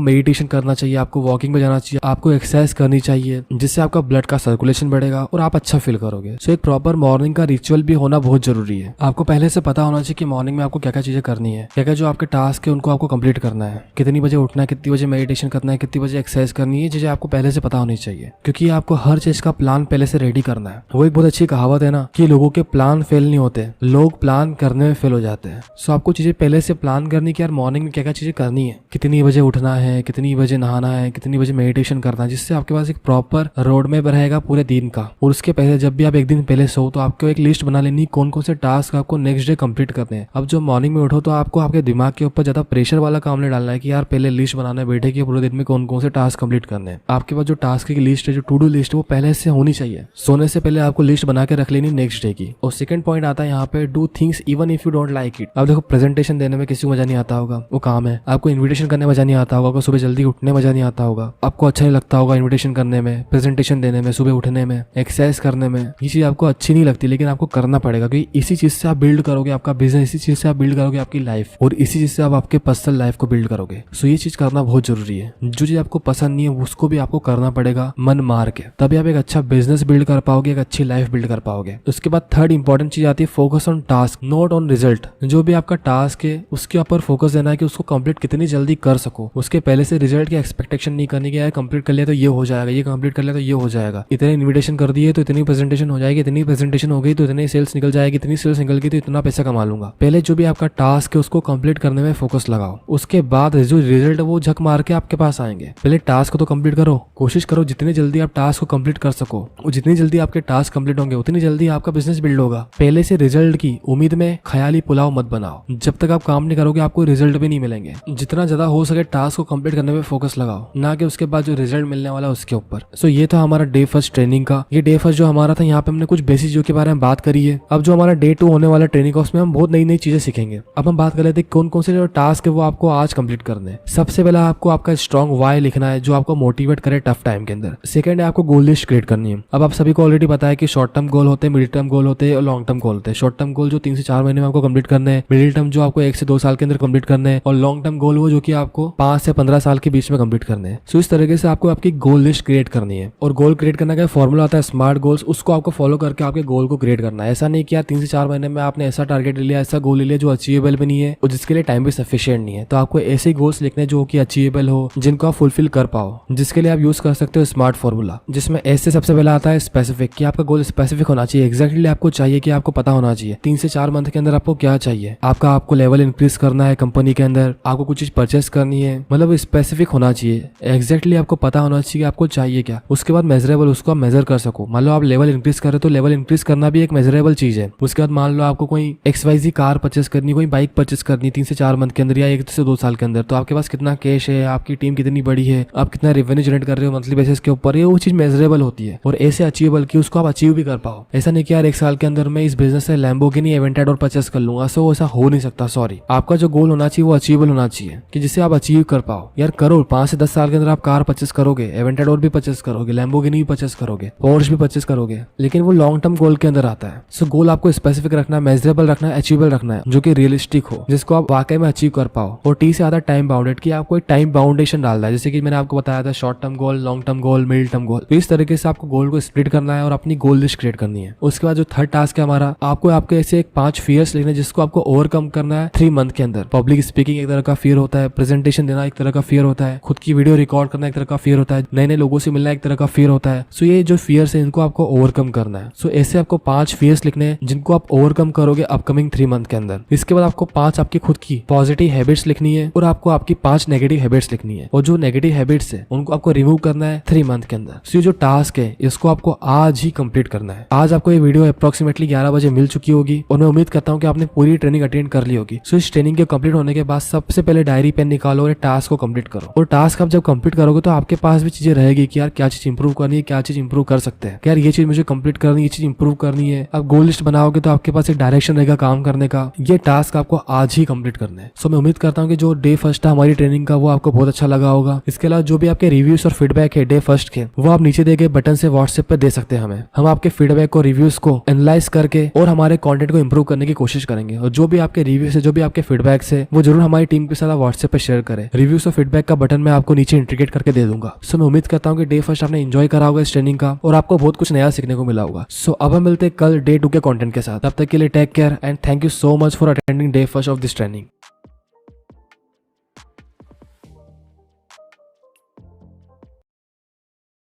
मेडिटेशन करना चाहिए, आपको वॉकिंग पे जाना चाहिए, आपको एक्सरसाइज करनी चाहिए, जिससे आपका ब्लड का सर्कुलेशन बढ़ेगा और आप अच्छा फील करोगे। सो एक प्रॉपर मॉर्निंग का रिचुअल भी होना बहुत जरूरी है। आपको पहले से पता होना चाहिए कि मॉर्निंग में आपको क्या चीजें करनी है, क्या क्या जो आपके टास्क है उनको आपको कंप्लीट करना है, कितनी बजे उठना है, कितनी बजे मेडिटेशन करना है, कितनी बजे एक्सरसाइज करनी है। चीजें आपको पहले से पता होनी चाहिए, क्योंकि आपको हर चीज का प्लान पहले से रेडी करना है। वो एक बहुत अच्छी कहावत है ना कि लोगों के प्लान फेल नहीं होते, लोग प्लान करने में फेल हो जाते हैं। सो आपको चीजें पहले से प्लान करनी कि यार मॉर्निंग में क्या क्या चीजें करनी है, कितनी बजे उठना है, कितनी बजे नहाना है, कितनी बजे मेडिटेशन करना है, जिससे आपके पास एक प्रॉपर रोड मैप रहेगा पूरे दिन का। और उसके पहले जब भी आप एक दिन पहले सो तो आपको एक लिस्ट बना लेनी कौन कौन से टास्क आपको नेक्स्ट डे कंप्लीट करने हैं। अब जो मॉर्निंग में उठो तो आपको आपके दिमाग के ऊपर ज्यादा प्रेशर वाला काम नहीं डालना है कि यार पहले लिस्ट बनाना बैठे कि पूरे दिन में कौन कौन से टास्क कंप्लीट करने हैं। आपके पास जो टास्क की लिस्ट है, जो टू डू लिस्ट है, वो पहले से होनी चाहिए। सोने से पहले आपको लिस्ट बना के रख लेनी नेक्स्ट डे की। और सेकंड पॉइंट आता है यहाँ पे do things even if you don't like it. अब देखो प्रेजेंटेशन देने में किसी को मजा नहीं आता होगा, वो काम है। आपको इन्विटेशन करने में मजा नहीं आता होगा, सुबह जल्दी उठने में मजा नहीं आता होगा, आपको अच्छा नहीं लगता होगा इन्विटेशन करने में, प्रेजेंटेशन देने में, सुबह उठने में, एक्सरसाइज करने में। ये चीज आपको अच्छी नहीं लगती, लेकिन आपको करना पड़ेगा क्योंकि इसी चीज से आप बिल्ड करोगे आपका बिजनेस, इसी चीज से आप बिल्ड करोगे आपकी लाइफ, और इसी चीज से आप आपके पर्सनल लाइफ को बिल्ड करोगे। सो ये चीज करना बहुत जरूरी है। जो चीज आपको पसंद नहीं है उसको भी आपको करना पड़ेगा मन मार के, तभी आप एक अच्छा बिजनेस बिल्ड कर पाओगे, एक अच्छी लाइफ बिल्ड कर पाओगे। उसके बाद थर्ड इंपॉर्टेंट चीज आती है focus on task not on result. जो भी आपका टास्क है उसके ऊपर फोकस देना है कि उसको कंप्लीट कितनी जल्दी कर सको। उसके पहले से रिजल्ट की एक्सपेक्टेशन नहीं करनी कि यार कंप्लीट कर लिया तो ये हो जाएगा, ये कंप्लीट कर लिया तो ये हो जाएगा, इतने इन्विटेशन कर दिए तो इतनी प्रेजेंटेशन हो जाएगी, इतनी प्रेजेंटेशन हो गई तो इतनी सेल्स निकल जाएगी, इतनी सेल्स निकल गई तो इतना पैसा कमा लूंगा। पहले जो भी आपका टास्क है उसको कंप्लीट करने में फोकस लगाओ, उसके बाद जो रिजल्ट है वो झक मार के आपके पास आएंगे। पहले टास्क को तो कंप्लीट करो, कोशिश करो जितनी जल्दी आप टास्क को कंप्लीट कर सको, और जितनी जल्दी आपके टास्क कंप्लीट होंगे उतनी जल्दी आपका बिजनेस बिल्ड होगा। पहले से रिजल्ट की उम्मीद में ख्याली पुलाव मत बनाओ, जब तक आप काम नहीं करोगे आपको रिजल्ट भी नहीं मिलेंगे। जितना ज्यादा हो सके टास्क को कंप्लीट करने में फोकस लगाओ, ना कि उसके बाद जो रिजल्ट मिलने वाला है उसके ऊपर। सो ये था हमारा डे फर्स्ट ट्रेनिंग का। ये डे फर्स्ट जो हमारा था, यहाँ पे हमने कुछ बेसिक चीजों के बारे में बात करी है। अब जो हमारा डे 2 होने वाला ट्रेनिंग का, उसमें हम बहुत नई नई चीजें सीखेंगे। अब हम बात कर लेते हैं कौन कौन से जो टास्क है वो आपको आज कंप्लीट करने हैं। सबसे पहला आपको आपका स्ट्रॉन्ग वाई लिखना है जो आपको मोटिवेट करे टफ टाइम के अंदर। सेकंड है आपको गोल लिस्ट क्रिएट करनी है। अब आप सभी को ऑलरेडी पता है कि शॉर्ट टर्म गोल होते हैं, मिडिल टर्म गोल होते हैं और लॉन्ग टर्म गोल होते हैं। शॉर्ट टर्म गोल जो 3 से 4 महीने में आपको कंप्लीट करने हैं, मिडिल टर्म जो आपको 1 से 2 साल के अंदर कंप्लीट करने हैं, और लॉन्ग टर्म गोल वो जो कि आपको 5 से 15 साल के बीच में कंप्लीट करने हैं। सो इस तरीके से आपको आपकी गोल लिस्ट क्रिएट करनी है। और गोल क्रिएट करने का फॉर्मूला आता है स्मार्ट गोल्स, उसको आपको फॉलो करके आपके गोल को क्रिएट करना है। ऐसा नहीं कि 3 से 4 महीने में आपने ऐसा टारगेट ले लिया, ऐसा गोल ले लिया जो अचीवेबल भी नहीं है और जिसके लिए टाइम भी सफिशिएंट नहीं है। तो आपको ऐसे गोल्स लिखने जो कि अचीवेबल हो, जिनको आप फुलफिल कर पाओ, जिसके लिए आप यूज कर सकते हो स्मार्ट फॉर्मूला, जिसमें ऐसे सबसे पहला आता है स्पेसिफिक, कि आपका गोल स्पेसिफिक होना चाहिए। एग्जैक्टली आपको चाहिए कि आपको पता होना चाहिए 3 से 4 मंथ के अंदर आपको क्या चाहिए। आपको लेवल इंक्रीज करना है कंपनी के अंदर, आपको कुछ चीज परचेस करनी है, मतलब स्पेसिफिक होना चाहिए। एग्जैक्टली आपको पता होना चाहिए आपको चाहिए क्या। उसके बाद मेजरेबल, उसको आप मेजर कर सको। मान लो आप लेवल इंक्रीज कर रहे हो तो लेवल इंक्रीज करना भी एक मेजरेबल चीज है। उसके बाद मान लो आपको कोई XYZ कार परचेस करनी, कोई बाइक परचेस करनी 3 से 4 मंथ के अंदर या 1 से 2 साल के अंदर, तो आपके पास कितना कैश है, आपकी टीम कितनी बड़ी है, आप कितना रेवेन्यू जनरेट कर रहे हो मंथली बेसिस के ऊपर, ये वो चीज मेजरेबल होती है और ऐसे अचीवेबल कि उसको आप अचीव भी कर पाओ। ऐसा नहीं कि यार 1 साल के अंदर मैं इस बिजनेस से लैम्बोर्गिनी एवेंटेडोर परचेस कर लूंगा, सो ऐसा हो नहीं सकता। सॉरी, आपका जो गोल होना चाहिए वो अचीवेबल होना चाहिए कि जिसे आप अचीव कर पाओ। यार करो, 5 से 10 साल के अंदर आप कार परचेस करोगे, एवेंटेडोर भी परचेस करोगे, लैम्बोर्गिनी भी परचेस करोगे, पोर्श भी परचेस करोगे, लेकिन वो लॉन्ग टर्म गोल के अंदर आता है। सो गोल आपको स्पेसिफिक रखना है, मेजरेबल रखना है, अचीवेबल रखना है, जो कि रियलिस्टिक हो, जिसको आप वाकई में अचीव कर पाओ। और टी से आता है टाइम बाउंडेड, कि आपको एक टाइम बाउंडेशन डालना है, जैसे कि मैंने आपको बताया था short term goal, long term goal, middle term goal. तो इस तरीके से आपको गोल को स्प्लिट करना है और अपनी गोल लिस्ट क्रिएट करनी है। उसके बाद जो थर्ड टास्क है हमारा, आपको आपके ऐसे एक 5 फियर्स लिखने जिसको आपको ओवरकम करना है 3 मंथ के अंदर। पब्लिक स्पीकिंग एक तरह का फियर होता है, प्रेजेंटेशन देना एक तरह का फियर होता है, खुद की वीडियो रिकॉर्ड करना एक तरह का फियर होता है, नए नए लोगों से मिलना एक तरह का फियर होता है। सो ये जो फियर्स है इनको आपको ओवरकम करना है। सो ऐसे आपको 5 फियर्स लिखने हैं जिनको आप ओवरकम करोगे अपकमिंग 3 मंथ के अंदर। इसके बाद आपको 5 आपकी खुद की पॉजिटिव हैबिट्स लिखनी है और आपको आपकी 5 नेगेटिव हैबिट्स लिखनी है, और जो नेगेटिव हैबिट्स है उनको आपको रिमूव करना है 3 मंथ के अंदर। सो ये जो टास्क है इसको आपको आज ही कंप्लीट करना है। आज आपको ये वीडियो अप्रोक्सीमेटली 11 बजे मिल चुकी होगी और मैं उम्मीद करता हूँ कि आपने पूरी ट्रेनिंग अटेंड कर ली होगी। सो इस ट्रेनिंग के कंप्लीट होने के बाद सबसे पहले डायरी पेन निकालो और टास्क को कंप्लीट करो। और टास्क आप जब कंप्लीट करोगे तो आपके पास भी चीजें रहेगी कि यार क्या चीज इंप्रूव करनी है, क्या चीज इंप्रूव कर सकते हैं, यार ये चीज मुझे कंप्लीट करनी है, ये चीज इंप्रूव करनी है। आप गोल लिस्ट बनाओगे तो आपके पास एक डायरेक्शन रहेगा काम करने का। ये टास्क आपको आज ही कंप्लीट करना है। सो मैं उम्मीद करता हूँ कि जो डे फर्स्ट था हमारी ट्रेनिंग का वो आपको बहुत अच्छा लगा होगा। इसके अलावा जो भी आपके रिव्यूज और फीडबैक है डे फर्स्ट के, वो आप नीचे दिए गए बटन से व्हाट्सएप पे दे सकते हैं हमें। हम आपके फीडबैक को, रिव्यूज को एनालाइज करके और हमारे कंटेंट को इंप्रूव करने की कोशिश करेंगे। और जो भी आपके रिव्यूज है, जो भी आपके फीडबैक है, वो जरूर हमारी टीम के साथ व्हाट्सएप पे शेयर करें। रिव्यूज और फीडबैक का बटन मैं आपको नीचे इंटीग्रेट करके दे दूंगा। सो मैं उम्मीद करता हूँ कि डे फर्स्ट आपने एंजॉय करा होगा इस ट्रेनिंग का और आपको बहुत कुछ नया सीखने को मिला होगा। सो अब हम मिलते हैं कल डे 2 के कंटेंट के साथ। तब तक के लिए take care and thank you so much for attending day first of this training.